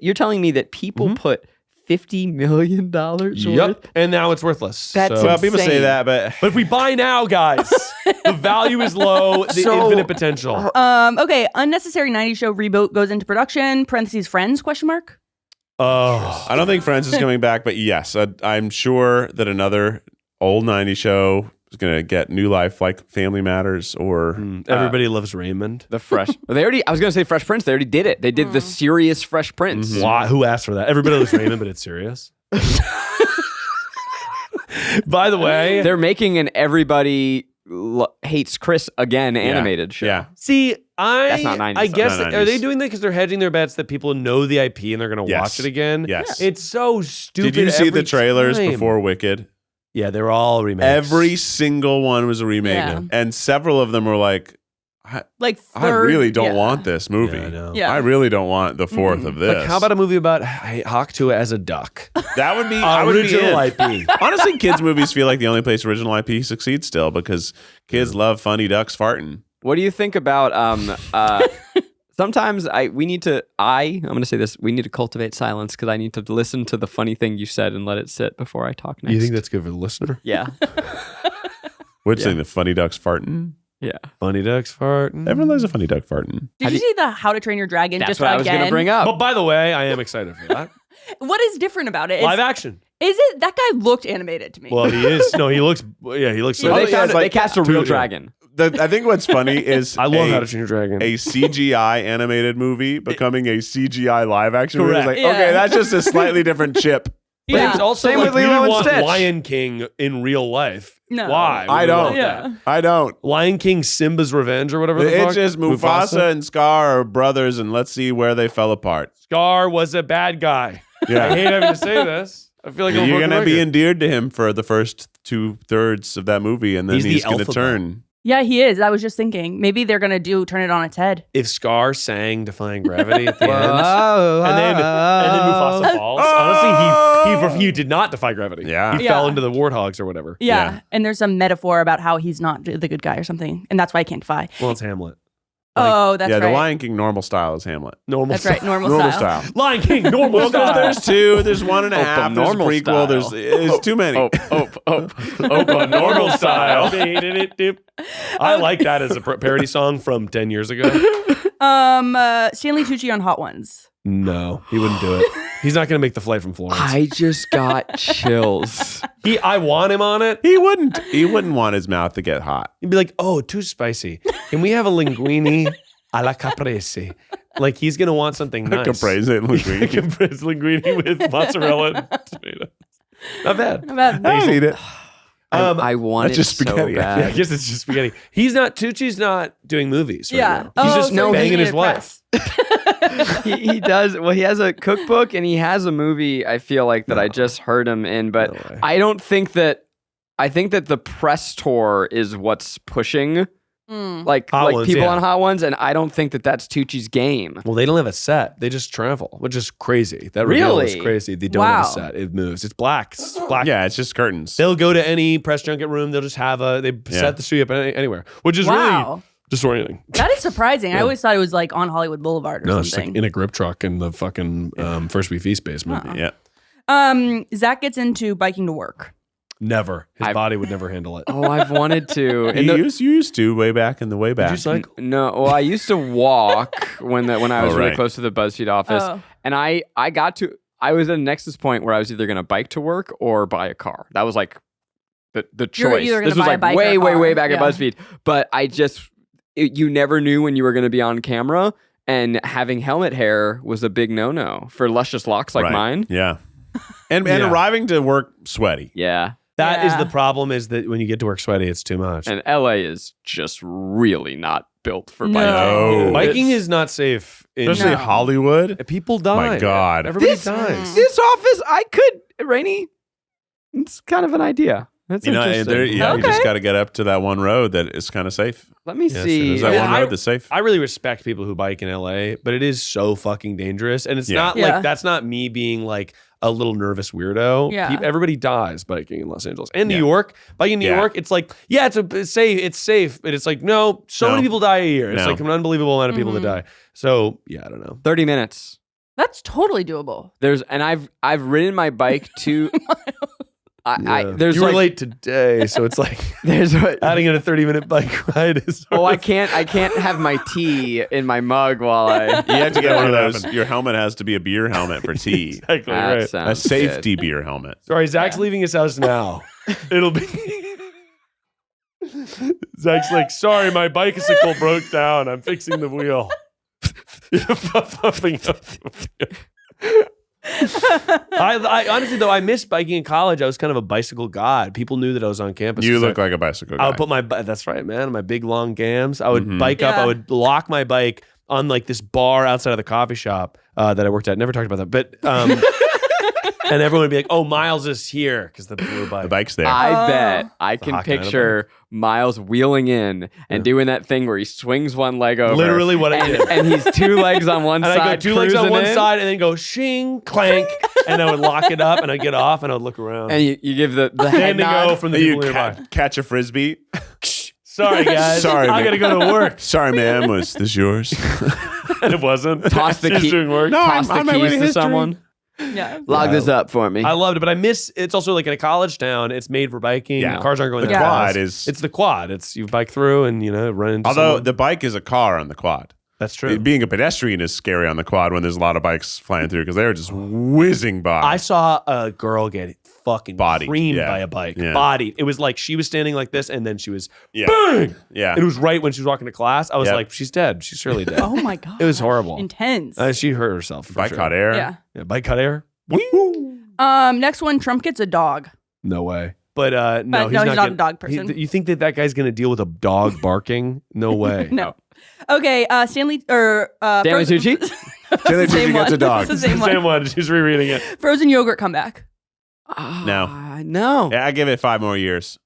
you're telling me that people put $50 million worth? Yep. And now it's worthless. That's So- Well, people say insane. that, but But if we buy now, guys, the value is low, the So- infinite potential. Okay, unnecessary 90s show reboot goes into production. Parentheses Friends question mark. Oh. I don't think Friends is coming back. But yes, I'm sure that another old 90s show is going to get new life, like Family Matters or Everybody loves Raymond. The Fresh. I was going to say Fresh Prince. They already did it. They did the serious Fresh Prince. Why? Who asked for that? Everybody loves Raymond, but it's serious. By the way, They're making an Everybody Hates Chris Again animated show. Yeah. see, That's not 90s, I though. guess, Not are they 90s. doing that because they're hedging their bets that people know the IP and they're going to Yes. watch it again? Yes. It's so stupid. Did you see every the trailers time. before Wicked? Yeah, they were all remakes. Every single one was a remake. Yeah. And several of them were like, Like I third, really don't yeah. want this movie. Yeah, I know. Yeah. I really don't want the fourth of this. Like, how about a movie about Hawk Tuah as a duck? that? Would be I would be Original in. IP. Honestly, kids' movies feel like the only place original IP succeeds still because kids love funny ducks farting. What do you think about sometimes I'm going to say this, we need to cultivate silence because I need to listen to the funny thing you said and let it sit before I talk next. You think that's good for the listener? Yeah. Which thing? The funny ducks farting? Yeah. Funny ducks farting. Everyone loves a funny duck farting. Did you see the How to Train Your Dragon? That's just what I was going to again? bring up. But by the way, I am excited for that. What is different about it? Live action. Is it that guy looked animated to me? Well, he is. No, he looks. Yeah, he looks. So So they yeah, found it's they like cast a two- real dragon. I think what's funny is I love a, How to Train Your Dragon. a CGI animated movie becoming a CGI live action movie. It's Correct. like, Yeah. okay, that's just a slightly different chip. But Yeah. it's also Same like with we Lilo and want Stitch. Lion King in real life. No. Why? I would we don't. want Yeah. that? I don't. Lion King, Simba's Revenge, or whatever the fuck. It's just Mufasa and Scar are brothers, and let's see where they fell apart. Scar was a bad guy. I Yeah. hate having to say this. I feel like I'm You're broken going to be record. endeared to him for the first 2/3 of that movie, and then He's the he's going to alphabet. turn. Yeah, he is. I was just thinking maybe they're gonna turn it on its head. If Scar sang "Defying Gravity" at the end, Whoa, and then Mufasa falls. Honestly, he did not defy gravity. Yeah. he Yeah. fell into the warthogs or whatever. Yeah. Yeah. And there's some metaphor about how he's not the good guy or something, and that's why I can't defy. Well, it's Hamlet. Oh, that's yeah, right. the Lion King normal style is Hamlet. Normal That's style. right. Normal style. Lion King, normal Well, style. there's 2, there's 1.5, there's normal prequel, style. there's too many. Normal style. I like that as a parody song from 10 years ago. Stanley Tucci on Hot Ones. No, he wouldn't do it. He's not going to make the flight from Florence. I just got chills. I want him on it. He wouldn't want his mouth to get hot. He'd be like, "Oh, too spicy. Can we have a linguine alla caprese?" Like he's going to want something nice. Caprese linguine. Caprese linguine with mozzarella and tomatoes. Not bad. Not bad. I'll eat it. I want that's it just so spaghetti. bad. Yeah, I guess it's just spaghetti. Tucci's not doing movies right Yeah. now. He's just so he banging his needed wife. press. He does. Well, he has a cookbook and he has a movie. I feel like that I just heard him in, but No way. I don't think that. I think that the press tour is what's pushing like Hot Ones, people yeah. on Hot Ones, and I don't think that that's Tucci's game. Well, they don't have a set. They just travel, which is crazy. That reveal is Really? crazy. They don't have a Wow. set. It moves. It's black. It's black. Yeah, it's just curtains. They'll go to any press junket room. They'll just have set the studio up anywhere, which is Wow. really disorienting. That is surprising. I always thought it was like on Hollywood Boulevard or No, it's just something. like in a grip truck in the fucking First We Feast basement. Wow. Yeah. Zach gets into biking to work. Never. His I've- body would never handle it. Oh, I've wanted to. And You used to way back in the way back. Did you cycle? No, well, I used to walk when I was Oh, really right. close to the BuzzFeed office, Oh. and I was at a nexus point where I was either going to bike to work or buy a car. That was like the You're choice. either gonna This was buy a like bike or way, a way, car. way back at Yeah. BuzzFeed. But you never knew when you were going to be on camera, and having helmet hair was a big no-no for luscious locks like Right. mine. Yeah. And Yeah. arriving to work sweaty. Yeah, That is Yeah. the problem, is that when you get to work sweaty, it's too much. and LA is just really not built for No. biking. No. Biking It's- is not safe. Especially No. Hollywood. People die. My God. Everybody This- dies. This office, I could, Rainie. It's kind of an idea. That's You know, interesting. you Okay. just got to get up to that one road that is kind of safe. Let me Yes, see. There's that Yeah, one road that's safe. I really respect people who bike in LA, but it is so fucking dangerous. And it's Yeah. not Yeah. like, that's not me being like a little nervous weirdo. Yeah. Everybody dies biking in Los Angeles. And New Yeah. York, biking in New Yeah. York, it's like, yeah, it's safe. But it's like, no, so No. many people die a year. It's No. like an unbelievable amount of people that Mhm. die. So, yeah, I don't know. 30 minutes. That's totally doable. I've ridden my bike to. There's you were like, late today, so it's like There's adding in a 30-minute bike ride is Oh, I can't have my tea in my mug while I. You have to get one of That those. happened. Your helmet has to be a beer helmet for tea. exactly That right. A sounds safety good. beer helmet. Sorry, Zach's leaving his house now. It'll be. Zach's like, sorry, my bicycle broke down. I'm fixing the wheel. Puffing up. I honestly, though, I missed biking in college. I was kind of a bicycle god. People knew that I was on campus. You 'cause look I, like a bicycle I guy. would put that's right, man. My big long gams. I would Mhm. bike up. I Yeah. would lock my bike on like this bar outside of the coffee shop that I worked at. Never talked about that, but and everyone would be like, "Oh, Miles is here," because the blue bike. the bike's there. I Oh. bet I It's a can hot kind of picture Miles wheeling in and doing that thing where he swings one leg over. Literally what I and, did. and he's two legs on one And side. I go two legs on cruising one in, side and then go shing, clank, and I would lock it up and I'd get off and I'd look around. And you give the head Standing nod. O from the you people nearby. catch a frisbee. Sorry, guys. Sorry, I man. gotta go to work. Sorry, ma'am. Was this yours? And it wasn't. Toss the She's key- doing work. No, Toss I'm on the my way keys to to history. someone. Yeah. Log this up for me. I loved it, but I miss. It's also like in a college town. It's made for biking. Yeah. Cars aren't going The that quad fast. is. It's the quad. It's you bike through and run into. Although someone. the bike is a car on the quad. That's true. Being a pedestrian is scary on the quad when there's a lot of bikes flying through because they're just whizzing by. I saw a girl get fucking Bodied, creamed yeah. by a bike. Yeah. Bodied. It was like she was standing like this, and then she was yeah. bang. Yeah. It was right when she was walking to class. I was Yep. like, she's dead. She's surely dead. Oh my god. It was horrible. Intense. She hurt herself. For Bike sure. caught air. Yeah. Yeah, bike cut air. Next one, Trump gets a dog. No way. But no, But he's no, he's not a gonna- dog person. You think that guy's going to deal with a dog barking? No way. No. Okay, Stanley or Stanley Tucci? Stanley Same Tucci gets one. a dog. It's the same one. Same one. She's rereading it. Frozen yogurt comeback. No. Yeah, I give it 5 more years.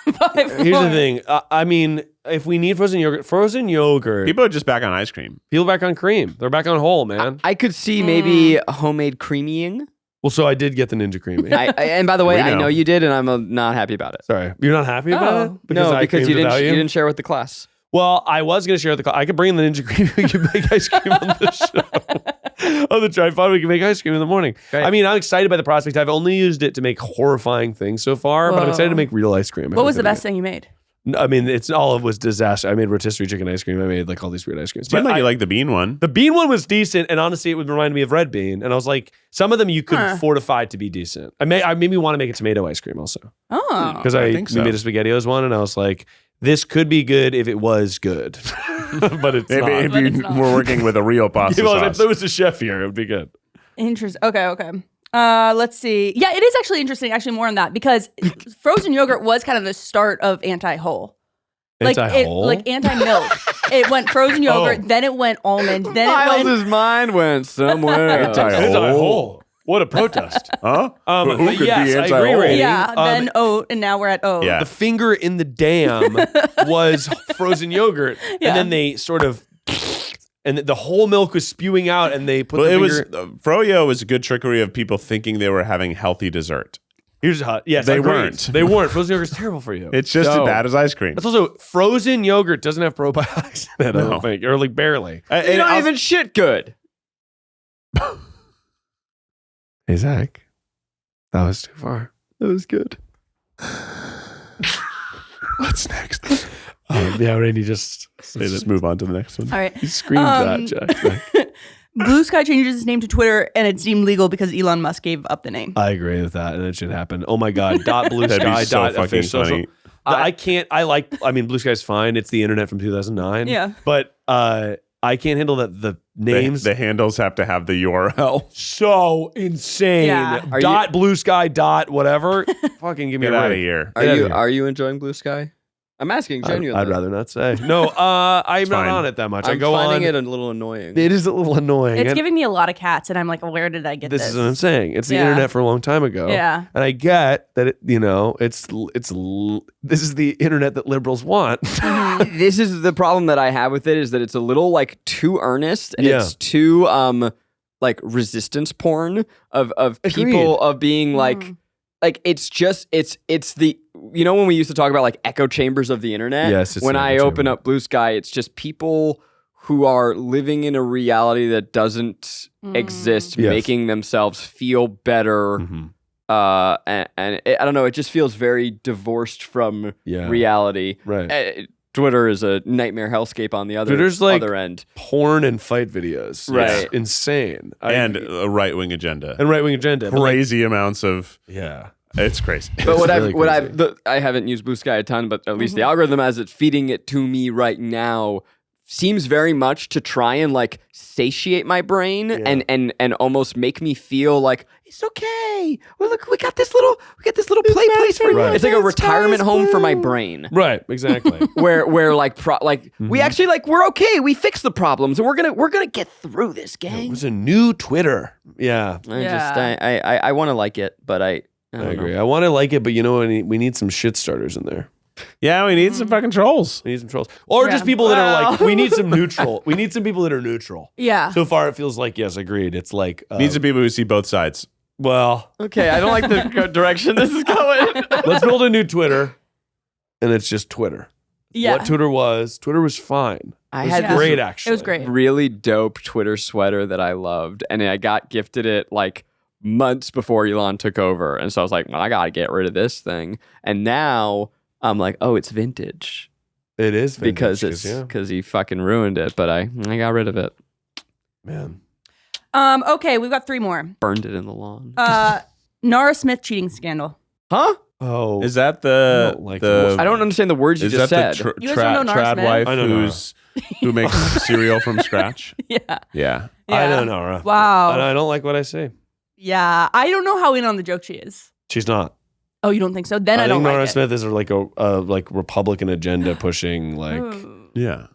Here's the thing. I mean, if we need frozen yogurt, People are just back on ice cream. people back on cream. They're back on whole, man. I could see maybe homemade creamying. Well, so I did get the Ninja Creamy. And by the way, We I know. know you did, and I'm not happy about it. Sorry, you're not happy about it No, I because creamed you without didn't. You didn't share with the class. Well, I was going to share I could bring in the Ninja Cream. We can make ice cream on the show. On the tripod, we can make ice cream in the morning. Great. I mean, I'm excited by the prospect. I've only used it to make horrifying things so far, but I'm excited to make real ice cream. What was the best thing you made? I mean, it was disaster. I made rotisserie chicken ice cream. I made like all these weird ice creams. Seemed like you like the bean one. The bean one was decent, and honestly, it would remind me of red bean. And I was like, some of them you could fortify to be decent. I made me want to make a tomato ice cream also. Oh. Because I think so. we made a SpaghettiOs one, and I was like, this could be good if it was good. But it's Maybe not. if you were working with a real pasta Well, if sauce. there was a chef here, it would be good. Interesting. Okay. Let's see. Yeah, it is actually interesting. Actually, more on that because frozen yogurt was kind of the start of anti-whole. Anti-whole? Like anti-milk. It went frozen yogurt, then it went almond, then it went... Miles's mind went somewhere. Anti-whole. What a protest. Huh? But Who could yes, be I agree, anti-whole? Rainie. Yeah, then oat, and now we're at oat. Yeah. The finger in the dam was frozen yogurt, Yeah. and then they sort of, and the whole milk was spewing out, and they put Well, the it was finger. froyo was a good trickery of people thinking they were having healthy dessert. Here's hot. Yes, They agreed. weren't. They weren't. Frozen yogurt's terrible for you. It's just as bad as ice cream. That's also frozen yogurt doesn't have probiotics in it. I No. don't think, or like barely. You don't even shit good. Hey Zach, that was too far. That was good. What's next? Yeah, Rainie just Let's move on to the next one. All right. he screamed that, Jack. Blue Sky changes its name to Twitter, and it's deemed legal because Elon Musk gave up the name. I agree with that, and it should happen. Oh my God! Blue That'd Sky be so fucking official. funny. I mean, Blue Sky's fine. It's the internet from 2009. Yeah. But I can't handle that the names. The handles have to have the URL. So insane. Yeah. Dot blue sky dot whatever. Fucking give me Get a out of break. here. Are you enjoying Blue Sky? I'm asking genuinely. I'd rather not say. No, I'm not fine. on it that much. I I'm go finding on. it a little annoying. It is a little annoying. It's And giving me a lot of cats, and I'm like, where did I get this? this is what I'm saying. It's the Yeah. internet for a long time ago. Yeah. And I get that this is the internet that liberals want. This is the problem that I have with it is that it's a little like too earnest and Yeah. it's too like resistance porn of people of being like it's the when we used to talk about like echo chambers of the internet. Yes, it's when an I echo open chamber. up Blue Sky, it's just people who are living in a reality that doesn't exist, Yes. making themselves feel better. Mhm. And I don't know, it just feels very divorced from Yeah. reality. Right. Twitter is a nightmare hellscape on the Twitter's like other end. porn and fight videos. Right. It's insane. And a right-wing agenda. and right-wing agenda. But, like, Crazy amounts of... yeah. It's crazy. But really I haven't used Blue Sky a ton, but at least the algorithm as it's feeding it to me right now seems very much to try and like satiate my brain and almost make me feel like it's okay. Well, look, we got this little play place for you. Right. It's like a retirement home for my brain. Right. Exactly. Where like we actually like we're okay. We fixed the problems and we're gonna get through this, It gang. was a new Twitter. Yeah. I want to like it, but I don't I agree. know. I want to like it, but we need some shit starters in there. Yeah, we need some fucking trolls. We need some trolls. Or just people that are like, we need some neutral. We need some people that are neutral. Yeah. So far, it feels like, yes, agreed. It's like, Need some people who see both sides. well, Okay, I don't like the direction this is going. let's build a new Twitter, and it's just Twitter. Yeah. What Twitter was fine. I It was had Yeah. great, this actually. It was great. really dope Twitter sweater that I loved, and I got gifted it like months before Elon took over, and so I was like, well, I gotta get rid of this thing, and now I'm like, oh, it's vintage It is vintage, because he fucking ruined it, but I got rid of it, man. Okay, we've got three more. burned it in the lawn. Nara Smith cheating scandal. Huh? Oh, Is that I don't like the I don't understand the words you is just that said. the You guys don't know Nora trad Smith? wife I know who makes cereal from scratch? Yeah. Yeah. I don't know, Nora. Wow. And I don't like what I see. Yeah. I don't know how in on the joke she is. She's not. Oh, you don't think so? Then I, I don't think Nora like Smith is like a like Republican agenda pushing, like it. Yeah.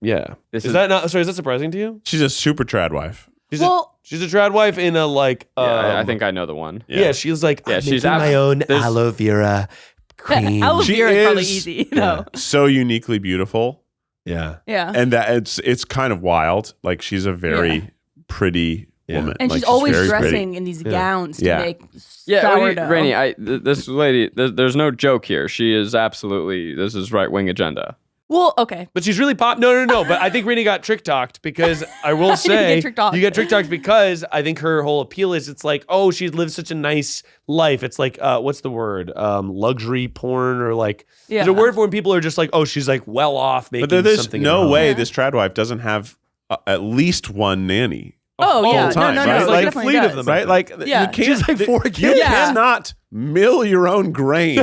yeah. This Is that not? Sorry, is that surprising to you? She's a super trad wife. She's a trad wife in a like. I think I know the one. Yeah, she's like. Yeah, I'm she's making my own there's- aloe vera cream. Aloe She vera is probably is- easy, though. So uniquely beautiful. Yeah. Yeah. And that it's kind of wild. Like she's a very pretty Yeah. woman. And Like, she's always very dressing pretty. in these Yeah. gowns to Yeah. make Yeah, sourdough. Rainie, this lady, there's no joke here. She is absolutely, this is right-wing agenda. Well, okay. But she's really pop. No. But I think Rainie got trick-talked because I will didn't say get trick-talked. you get trick-talked because I think her whole appeal is it's like, oh, she lives such a nice life. It's like, what's the word? Luxury porn or like, there's a word for when people are just like, oh, she's like well off making But there's something. no way this trad wife doesn't have at least one nanny. Oh, yeah. time, No, right? it Like, definitely fleet of does. them. Right? Like Yeah. you can't. She's like 4 You kids. Yeah. cannot mill your own grain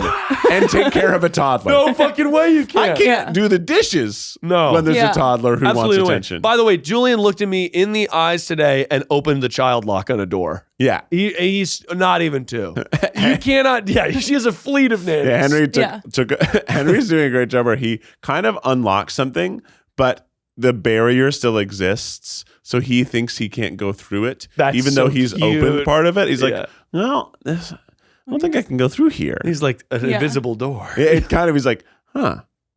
and take care of a toddler. No fucking way you I can't. can't do the dishes No. when there's Yeah. a toddler who Absolutely wants no way. attention. By the way, Julian looked at me in the eyes today and opened the child lock on a door. yeah. He's not even 2. You cannot. Yeah, she has a fleet of nannies. Yeah, Henry Yeah. took Henry's doing a great job where he kind of unlocks something, but the barrier still exists. So he thinks he can't go through it, That's even so though he's cute. opened part of it. He's Yeah. like, no, I don't think I can go through here. He's like an Yeah. invisible door. It kind of, he's like,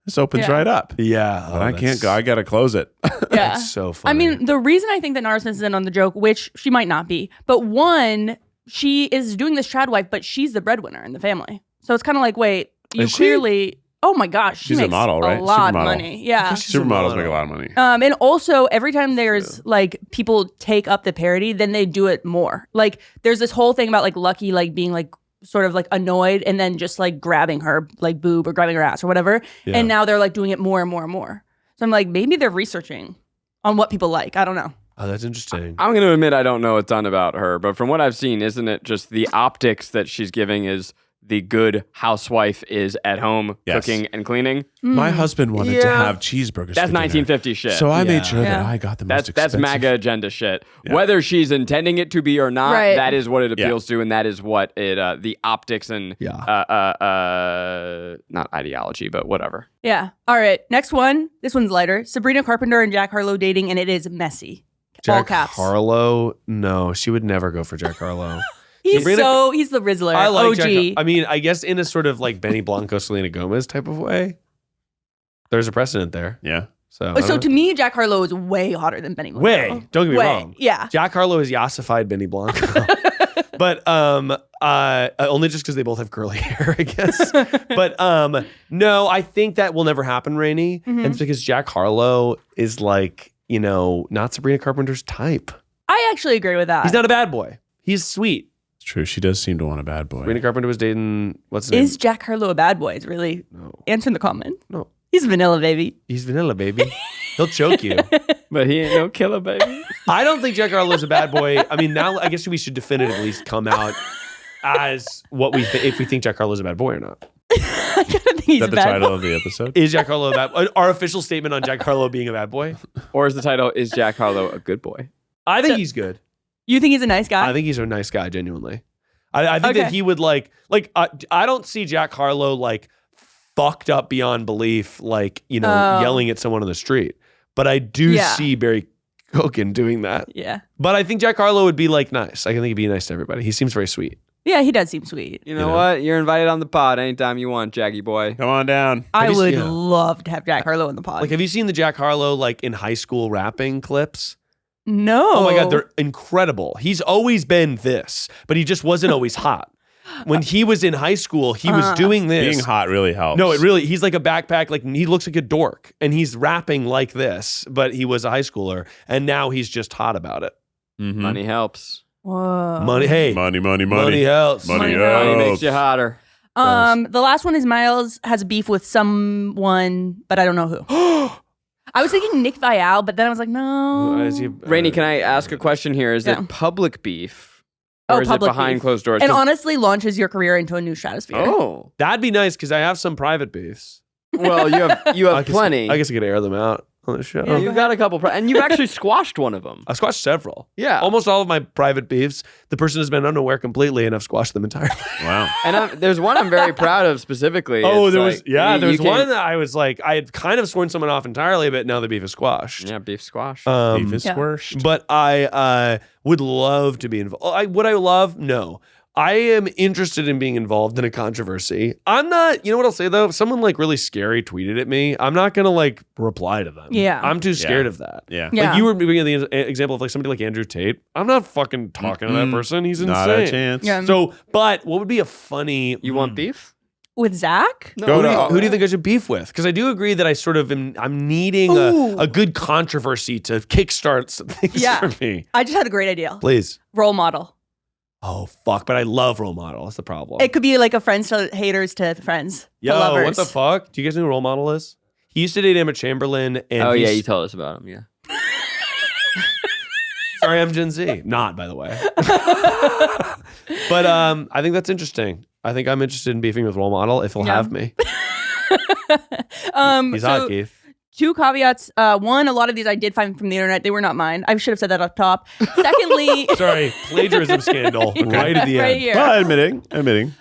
this opens Yeah. right up. Yeah, But I can't go. I got to close it. Yeah. That's so funny. I mean, the reason I think that Nara Smith is in on the joke, which she might not be, but one, she is doing this trad wife, but she's the breadwinner in the family. So it's kind of like, wait, you Is she? clearly, oh my gosh, she She's a makes model, right? a lot Supermodel. of money. Yeah. Supermodels make a lot of money. And also, every time there's like people take up the parody, then they do it more. Like, there's this whole thing about like Lucky, like being like sort of like annoyed and then just like grabbing her like boob or grabbing her ass or whatever. Yeah. And now they're like doing it more and more and more. So I'm like, maybe they're researching on what people like. I don't know. Oh, that's interesting. I'm going to admit I don't know a ton about her, but from what I've seen, isn't it just the optics that she's giving is the good housewife is at home Yes. cooking and cleaning? My husband wanted to Yeah. have cheeseburgers. That's for dinner. 1950 shit. So I Yeah. made sure that Yeah. I got the most That's expensive. MAGA agenda shit. Yeah. Whether she's intending it to be or not, Right. that is what it appeals to, and that is what it the optics and not ideology, but whatever. Yeah. All right. Next one. This one's lighter. Sabrina Carpenter and Jack Harlow dating, and it is messy. All Jack caps. Harlow? No, she would never go for Jack Harlow. He's Sabrina- he's the Rizzler. I like OG. Jack. I mean, I guess in a sort of like Benny Blanco, Selena Gomez type of way. There's a precedent there. Yeah. So, So to me, Jack Harlow is way hotter than Benny Blanco. way. Don't get me Way. wrong. Yeah. Jack Harlow has yassified Benny Blanco. But only just because they both have curly hair, I guess. But no, I think that will never happen, Rainie. Mhm. And it's because Jack Harlow is like, not Sabrina Carpenter's type. I actually agree with that. He's not a bad boy. He's sweet. It's true. She does seem to want a bad boy. Sabrina Carpenter was dating, what's his name? Is Jack Harlow a bad boy? It's really No. answer in the comment. No. He's vanilla, baby. He's vanilla, baby. He'll choke you. But he ain't no killer, baby. I don't think Jack Harlow's a bad boy. I mean, now I guess we should definitively come out as what we if we think Jack Harlow's a bad boy or not. I kind of think he's Is that a the bad title boy. of the episode? Is Jack Harlow a bad? Our official statement on Jack Harlow being a bad boy? Or is the title, Is Jack Harlow a Good Boy? I think he's good. You think he's a nice guy? I think he's a nice guy, genuinely. I think Okay. that he would I don't see Jack Harlow like fucked up beyond belief, like, yelling at someone on the street. But I do Yeah. see Barry Kogan doing that. Yeah. But I think Jack Harlow would be like nice. I think he'd be nice to everybody. He seems very sweet. Yeah, he does seem sweet. You know know? what? You're invited on the pod anytime you want, Jaggy boy. Come on down. I you would seen- yeah. love to have Jack Harlow in the pod. Like, have you seen the Jack Harlow like in high school rapping clips? no. Oh my God, they're incredible. He's always been this, but he just wasn't always hot. When he was in high school, he was doing this. Being hot really helps. No, he's like a backpack, like he looks like a dork and he's rapping like this, but he was a high schooler and now he's just hot about it. Mhm. Money helps. Whoa. Money, hey, Money, money, money money. helps. Money Money Money helps. makes you hotter. The last one is Miles has beef with someone, but I don't know who. I was thinking Nick Vial, but then I was like, no. Rainey, can I ask a question here? Is Yeah. it public beef? Oh, Or is it public behind beef. closed doors? And 'Cause- honestly launches your career into a new stratosphere. Oh. That'd be nice because I have some private beefs. Well, you have I guess- plenty. I guess I could air them out on the show. Yeah, you've got a couple, and you've actually squashed one of them. I've squashed several. Yeah. Almost all of my private beefs, the person has been unaware completely and I've squashed them entirely. Wow. And there's one I'm very proud of specifically. Oh, It's there like, was there was you one can't- that I was like, I had kind of sworn someone off entirely, but now the beef is squashed. Yeah, beef squash. Beef is Yeah. squished. But I would love to be involved. Would I love? No. I am interested in being involved in a controversy. I'm not, you know what I'll say though? If someone like really scary tweeted at me, I'm not going to like reply to them. Yeah. I'm too scared Yeah. of that. Yeah. Yeah. Like you were giving the example of like somebody like Andrew Tate. I'm not fucking talking to that Mm-mm. person. He's insane. Not a chance. Yeah. So, but what would be a funny? You want beef? With Zach? Who do you think I should beef with? Because I do agree that I sort of I'm needing a good controversy to kickstart some things for me. I just had a great idea. Please. Role model. Oh, fuck. But I love role model. That's the problem. It could be like a friends to haters to friends. Yo, to lovers. what the fuck? Do you guys know who role model is? He used to date Emma Chamberlain. And you told us about him, yeah. Sorry, I'm Gen Z. Not, by the way. But I think that's interesting. I think I'm interested in beefing with role model if he'll have me. He's hot, Keith. 2 caveats. One, a lot of these I did find from the internet. They were not mine. I should have said that up top. Secondly, sorry, plagiarism scandal right at the right end. here. Well, admitting.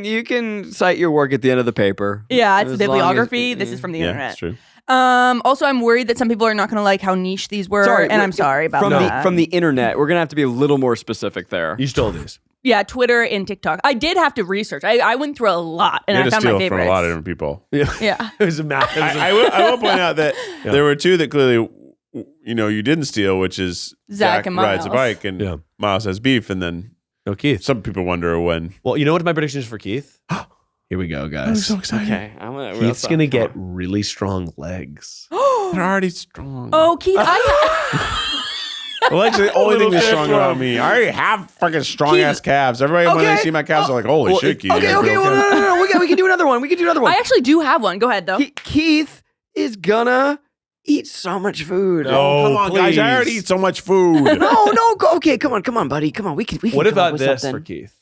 You can cite your work at the end of the paper. Yeah, it's As bibliography. long as- This is from the Yeah, internet. that's true. Also, I'm worried that some people are not going to like how niche these were, and I'm sorry about that. From the internet, we're gonna have to be a little more specific there. You stole these. Yeah, Twitter and TikTok. I did have to research. I went through a lot, and You I had to found my steal favorites. from a lot of different people. Yeah. It was a I will point out that there were 2 that clearly, you didn't steal, which is Zach and rides a Miles. bike and Miles has beef, and then Keith. some people wonder when. Well, you know what my prediction is for Keith? Here we go, guys. I'm so excited. Okay, Keith's going to get really strong legs. They're already strong. Oh, Keith, Well, actually, the only thing that's little strong about me, I already have fucking strong ass calves. Everybody, when they see my calves, they're like, holy shit, Keith. Okay, no. We can do another one. I actually do have one. Go ahead, though. Keith is gonna eat so much food. Oh, come on, guys. I already eat so much food. No. Okay, come on, buddy. Come on. We can What come up about with this something. for Keith?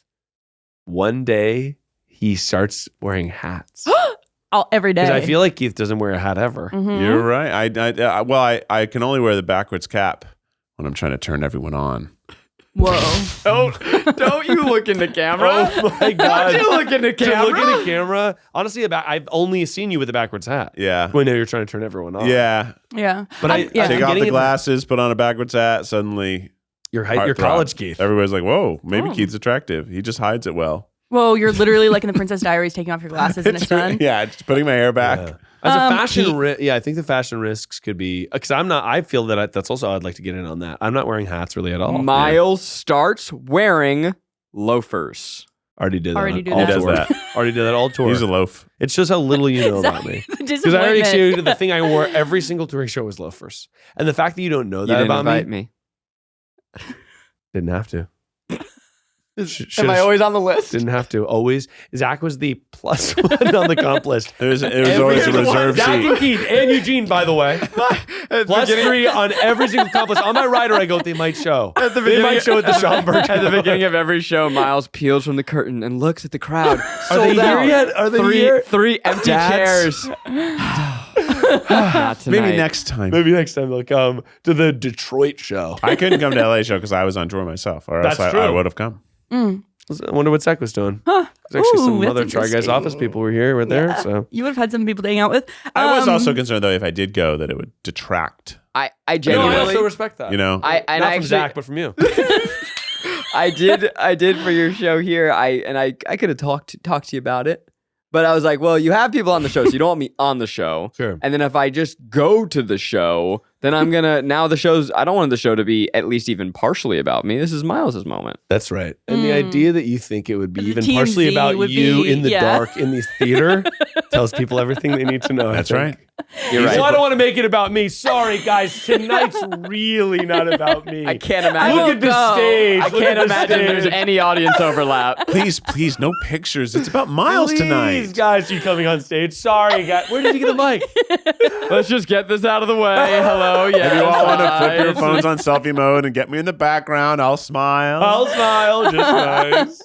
One day he starts wearing hats. Every day. Because I feel like Keith doesn't wear a hat ever. You're right. I can only wear the backwards cap when I'm trying to turn everyone on. Whoa. Don't you look in the camera. Oh my God. Don't you look in the To camera. look in the camera. Honestly, I've only seen you with a backwards hat. Yeah. When you're trying to turn everyone on. Yeah. Yeah. But I yeah. Take I'm off getting the it- glasses, put on a backwards hat, suddenly Your heart college throbs. Keith. Everybody's like, whoa, maybe Oh. Keith's attractive. He just hides it well. Whoa, you're literally like in the Princess Diaries taking off your glasses and it's done. Yeah, just putting my hair back. Yeah. As a fashion I think the fashion risks could be, because I feel that that's also, I'd like to get in on that. I'm not wearing hats really at all. Miles starts wearing loafers. Already did that. Already do all that. He does tour. that. Already did that all tour. He's a loaf. It shows how little you know about me. Because I already experienced the thing I wore every single touring show was loafers. And the fact that you don't know You that didn't about invite me, me. didn't have to. Am I always on the list? Didn't have to. Always. Zach was the plus one on the comp list. It was always a reserve Zach seat. and Keith and Eugene, by the way. Plus 3 on every single comp list. On my rider, I go, they might show. They might show at the Schomburg. At the beginning of every show, Miles peels from the curtain and looks at the crowd. Are they Sold out. here yet? Are they here? Three empty Dads? chairs. Not tonight. Maybe next time. Maybe next time they'll come to the Detroit show. I couldn't come to LA show because I was on tour myself, or else That's I true. would have come. I wonder what Zach was doing. There's actually some Ooh, other that's Try Guys office people were here, right there. So You would have had some people to hang out with. I was also concerned, though, if I did go, that it would detract. I no, I genuinely, also respect that. You know? I Not from actually, Zach, but from you. I did for your show here. I could have talked to you about it, but I was like, well, you have people on the show, so you don't want me on the show. Sure. And then if I just go to the show, then I'm gonna I don't want the show to be at least even partially about me. This is Miles's moment. That's right. And the idea that you think it would be The even TMZ partially about would you be- in the yeah. dark in the theater tells people everything they need to know. I That's think. right. You're right. Well, I don't want to make it about me. Sorry, guys. Tonight's really not about me. I can't imagine. Look at the stage. I Look can't at the imagine there's stage. any audience overlap. Please, no pictures. It's about Miles Please, tonight. guys, you coming on stage. Sorry, guys. Where did you get the mic? Let's just get this out of the way. Hello, yes. If you all want to flip your guys. phones on selfie mode and get me in the background, I'll smile. I'll smile. Just nice.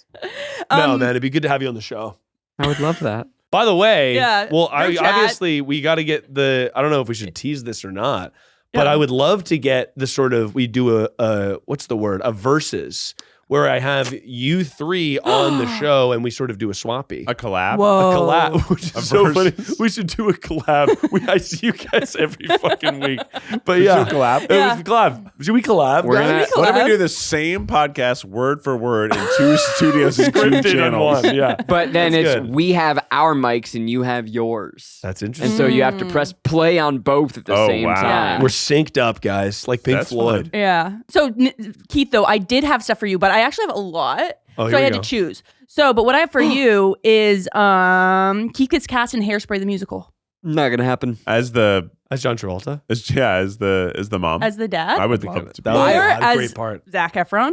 No, man, it'd be good to have you on the show. I would love that. By the way, Yeah, well, group chat. obviously we got to get the. I don't know if we should tease this or not, but I would love to get the sort of we do a what's the word, a versus where I have you 3 on the show and we sort of do a swappy. A collab? Whoa. A collab, which A is so funny. versus. We should do a collab. I see you guys every fucking week. But We yeah, should collab? It was a collab. Should we collab? We're guys? gonna- What if we collab? do the same podcast word for word in 2 studios and 2 Scripted on channels? one, yeah. But then That's it's good. we have our mics and you have yours. That's And interesting. so you have to press play on both at the Oh, same wow. time. We're synced up, guys, like Pink That's Floyd. Yeah. So Keith, though, I did have stuff for you, but I actually have a lot. Oh, so here I we had go. to choose. So, but what I have for you is Keith gets cast in Hairspray the musical Not gonna happen. As John Travolta. as the mom. as the dad, I would love it to be. That was Or a great as- part. Zac Efron.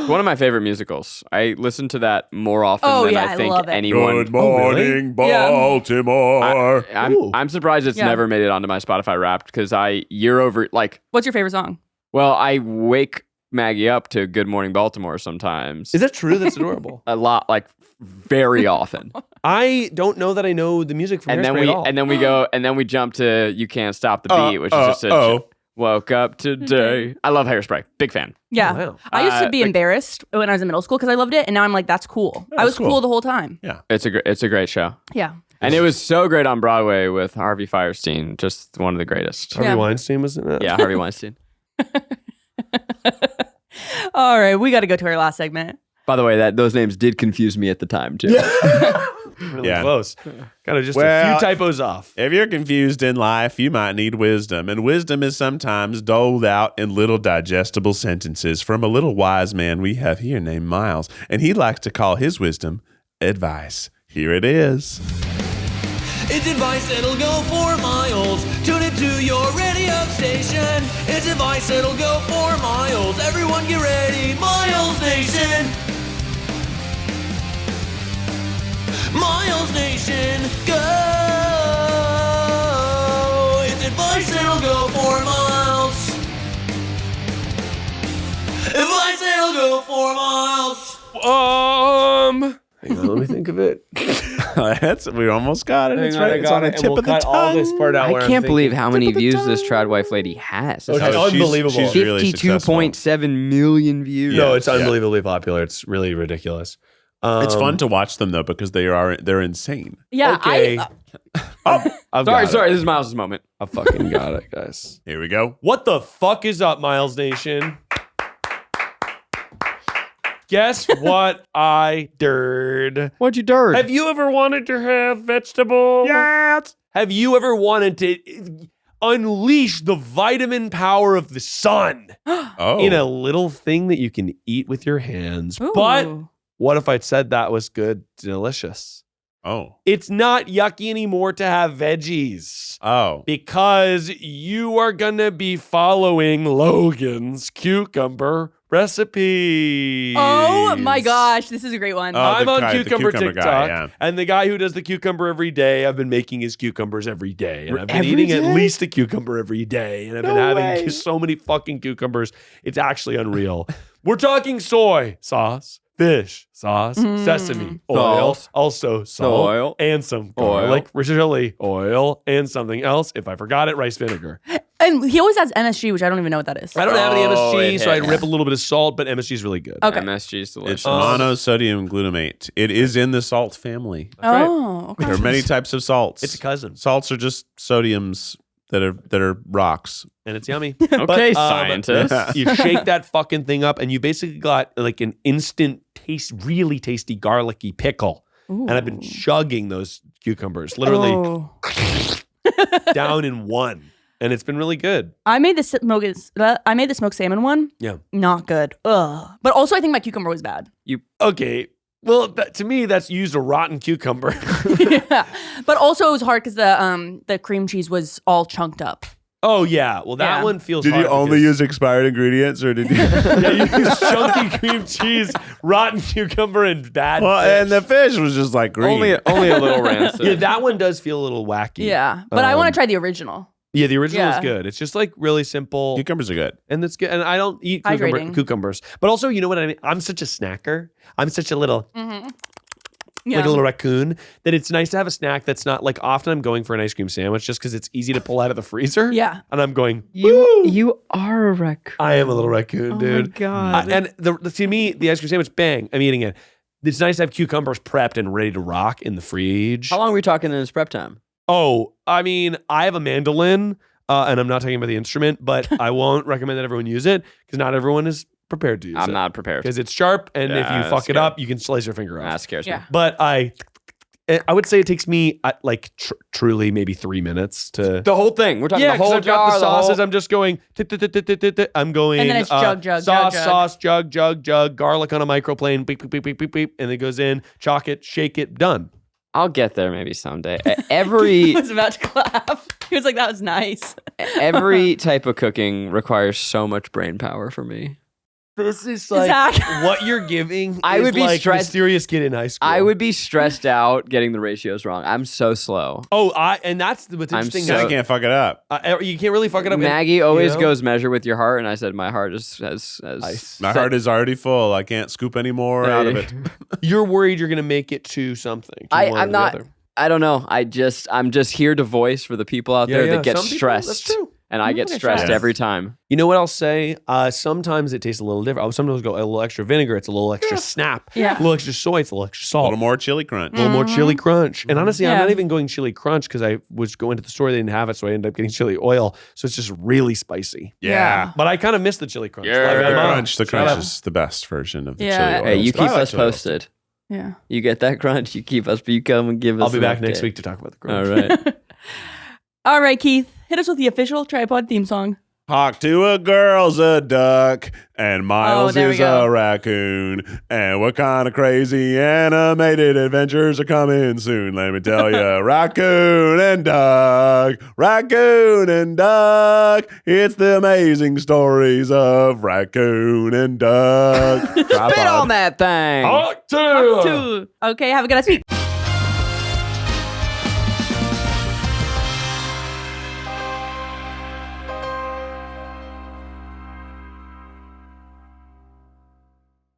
One of my favorite musicals. I listen to that more often Oh, than yeah, I I think love it. anyone. Good morning, Baltimore. I'm surprised it's Yeah. never made it onto my Spotify Wrapped because year over like What's your favorite song? well I wake Maggie up to Good Morning Baltimore sometimes. Is that true? That's adorable. A lot, like very often. I don't know that I know the music from and then Hairspray we at all. and then we go and then we jump to You Can't Stop the Beat, which is just woke up today. I love Hairspray. Big fan. Yeah. Oh, wow. I used to be embarrassed when I was in middle school because I loved it, and now I'm like, that's cool. I was cool. cool the whole time. It's a great show. Yeah. And it was so great on Broadway with Harvey Fierstein, just one of the greatest. Harvey Yeah. Weinstein was in that? Yeah, Harvey Weinstein. All right, we got to go to our last segment. By the way, those names did confuse me at the time too. Really Yeah. close. Kind of just a Well, few typos off. If you're confused in life, you might need wisdom, and wisdom is sometimes doled out in little digestible sentences from a little wise man we have here named Miles, and he likes to call his wisdom advice. Here it is. It's advice that'll go for miles. Tune it to your radio station. It's advice that'll go for miles. Everyone get ready, Miles Nation. Miles Nation, go. It's advice that'll go for miles. Advice that'll go for miles. Hang on, let me think of it. We almost got it. It's Hang on, right. I It's got on the it, and tip we'll of the cut tongue. all this part out. where I I'm can't believe thinking. how many views this Trad Wife lady has. Oh, it's Oh, she's- unbelievable. she's really successful. 52.7 million views. No, it's Yeah. unbelievably popular. It's really ridiculous. It's fun to watch them though because they're insane. Yeah, Okay. I've got it. Sorry, this is Miles' moment. I fucking got it, guys. Here we go. What the fuck is up, Miles Nation? Guess what I dirred? What'd you dirt? Have you ever wanted to have vegetables? Yes. Have you ever wanted to unleash the vitamin power of the sun Oh. in a little thing that you can eat with your hands? But Ooh. what if I said that was good, delicious? Oh. It's not yucky anymore to have veggies. Oh. Because you are going to be following Logan's cucumber recipe. Oh my gosh, this is a great one. Oh, I'm the on guy- the cucumber cucumber TikTok, guy, yeah. and the guy who does the cucumber every day, I've been making his cucumbers every day, and I've been Every eating day? at least a cucumber every day, and I've been No having way. so many fucking cucumbers. It's actually unreal. We're talking soy sauce, fish sauce, sesame oil, Sauce. also salt, Oil. and some garlic, chili oil, and something else. If I forgot it, rice vinegar. And he always has MSG, which I don't even know what that is. I don't have any Oh, MSG, it so I'd hits. rip a little bit of salt, but MSG is really good. Okay. MSG is delicious. It's monosodium glutamate. It is in the salt family. Oh, okay. There are many types of salts. It's a cousin, Salts are just sodiums that are rocks. and it's yummy. Okay, But, scientist. You shake that fucking thing up, and you basically got like an instant taste, really tasty garlicky pickle. And I've been chugging those cucumbers, literally Oh. down in one, and it's been really good. I made the smoked salmon one. Yeah. Not good. Ugh. But also, I think my cucumber was bad. Okay. Well, to me, that's used a rotten cucumber. Yeah. But also, it was hard because the cream cheese was all chunked up. Oh yeah. Well, that Yeah. one feels. Did you hard only because- use expired ingredients or did you? Yeah, you use chunky cream cheese, rotten cucumber, and bad. Well, fish. and the fish was just like green. Only a little rancid. Yeah, that one does feel a little wacky. Yeah. But I want to try the original. Yeah, the original is Yeah. good. It's just like really simple. Cucumbers are good. And that's good. And I don't eat Hydrating. cucumbers. But also, you know what I mean? I'm such a snacker. I'm such a little, Yeah. like a little raccoon, that it's nice to have a snack that's not like often I'm going for an ice cream sandwich just because it's easy to pull out of the freezer. Yeah. And I'm going, You are a raccoon. I am a little raccoon, dude. God. And to me, the ice cream sandwich, bang, I'm eating it. It's nice to have cucumbers prepped and ready to rock in the fridge. How long are we talking in this prep time? Oh, I mean, I have a mandolin, and I'm not talking about the instrument, but I won't recommend that everyone use it because not everyone is prepared to use it. I'm not prepared. Because it's sharp, and if Yeah, you fuck it that's up, you can slice your finger off. That scares me. Yeah. But I I would say it takes me truly maybe 3 minutes to The whole thing. We're talking the 'cause whole I've got jar. the sauces. I'm just going. I'm going. And then it's jug, sauce, jug, garlic on a microplane. Beep, beep, beep, beep, beep, beep, and it goes in. Chalk it, shake it, done. I'll get there maybe someday. He was about to clap. He was like, that was nice. Every type of cooking requires so much brain power for me. This is like Zach. what you're giving. I is would be like stressed- Mysterious kid in high school. I would be stressed out getting the ratios wrong. I'm so slow. Oh, and that's what's I'm interesting. so- I can't fuck it up. You can't really fuck it up. Maggie always goes measure with your heart, and I said my heart is as My heart is already full. I can't scoop any more out of it. You're worried you're gonna make it to something. to one or I'm the not. other. I don't know. I'm just here to voice for the people out there that get Some people, stressed. that's true. And I get get stressed stressed. every time. You know what I'll say? Sometimes it tastes a little different. I'll sometimes go a little extra vinegar. It's a little extra snap. Yeah. A little extra soy. It's a little extra A salt. little more chili crunch. A little more chili crunch. And honestly, I'm Yeah. not even going chili crunch because I was going to the store. They didn't have it. So I ended up getting chili oil. So it's just really spicy. Yeah. But I kind of miss the chili crunch. The Like, I'm crunch. The Shout crunch out. is the best version of the Yeah. chili oil. Hey, you But I keep like us chili oil. posted. Yeah. You get that crunch, you keep us, but you come and give us. I'll be an back next update. week to talk about the crunch. All right. All right, Keith, hit us with the official Tripod theme song. Hawk to a girl's a duck, and Miles there we is go. a raccoon. And what kind of crazy animated adventures are coming soon? Let me tell you, Raccoon and Duck, Raccoon and Duck. It's the amazing stories of Raccoon and Duck. Spit on that thing. Hawk to. Okay, have a good week.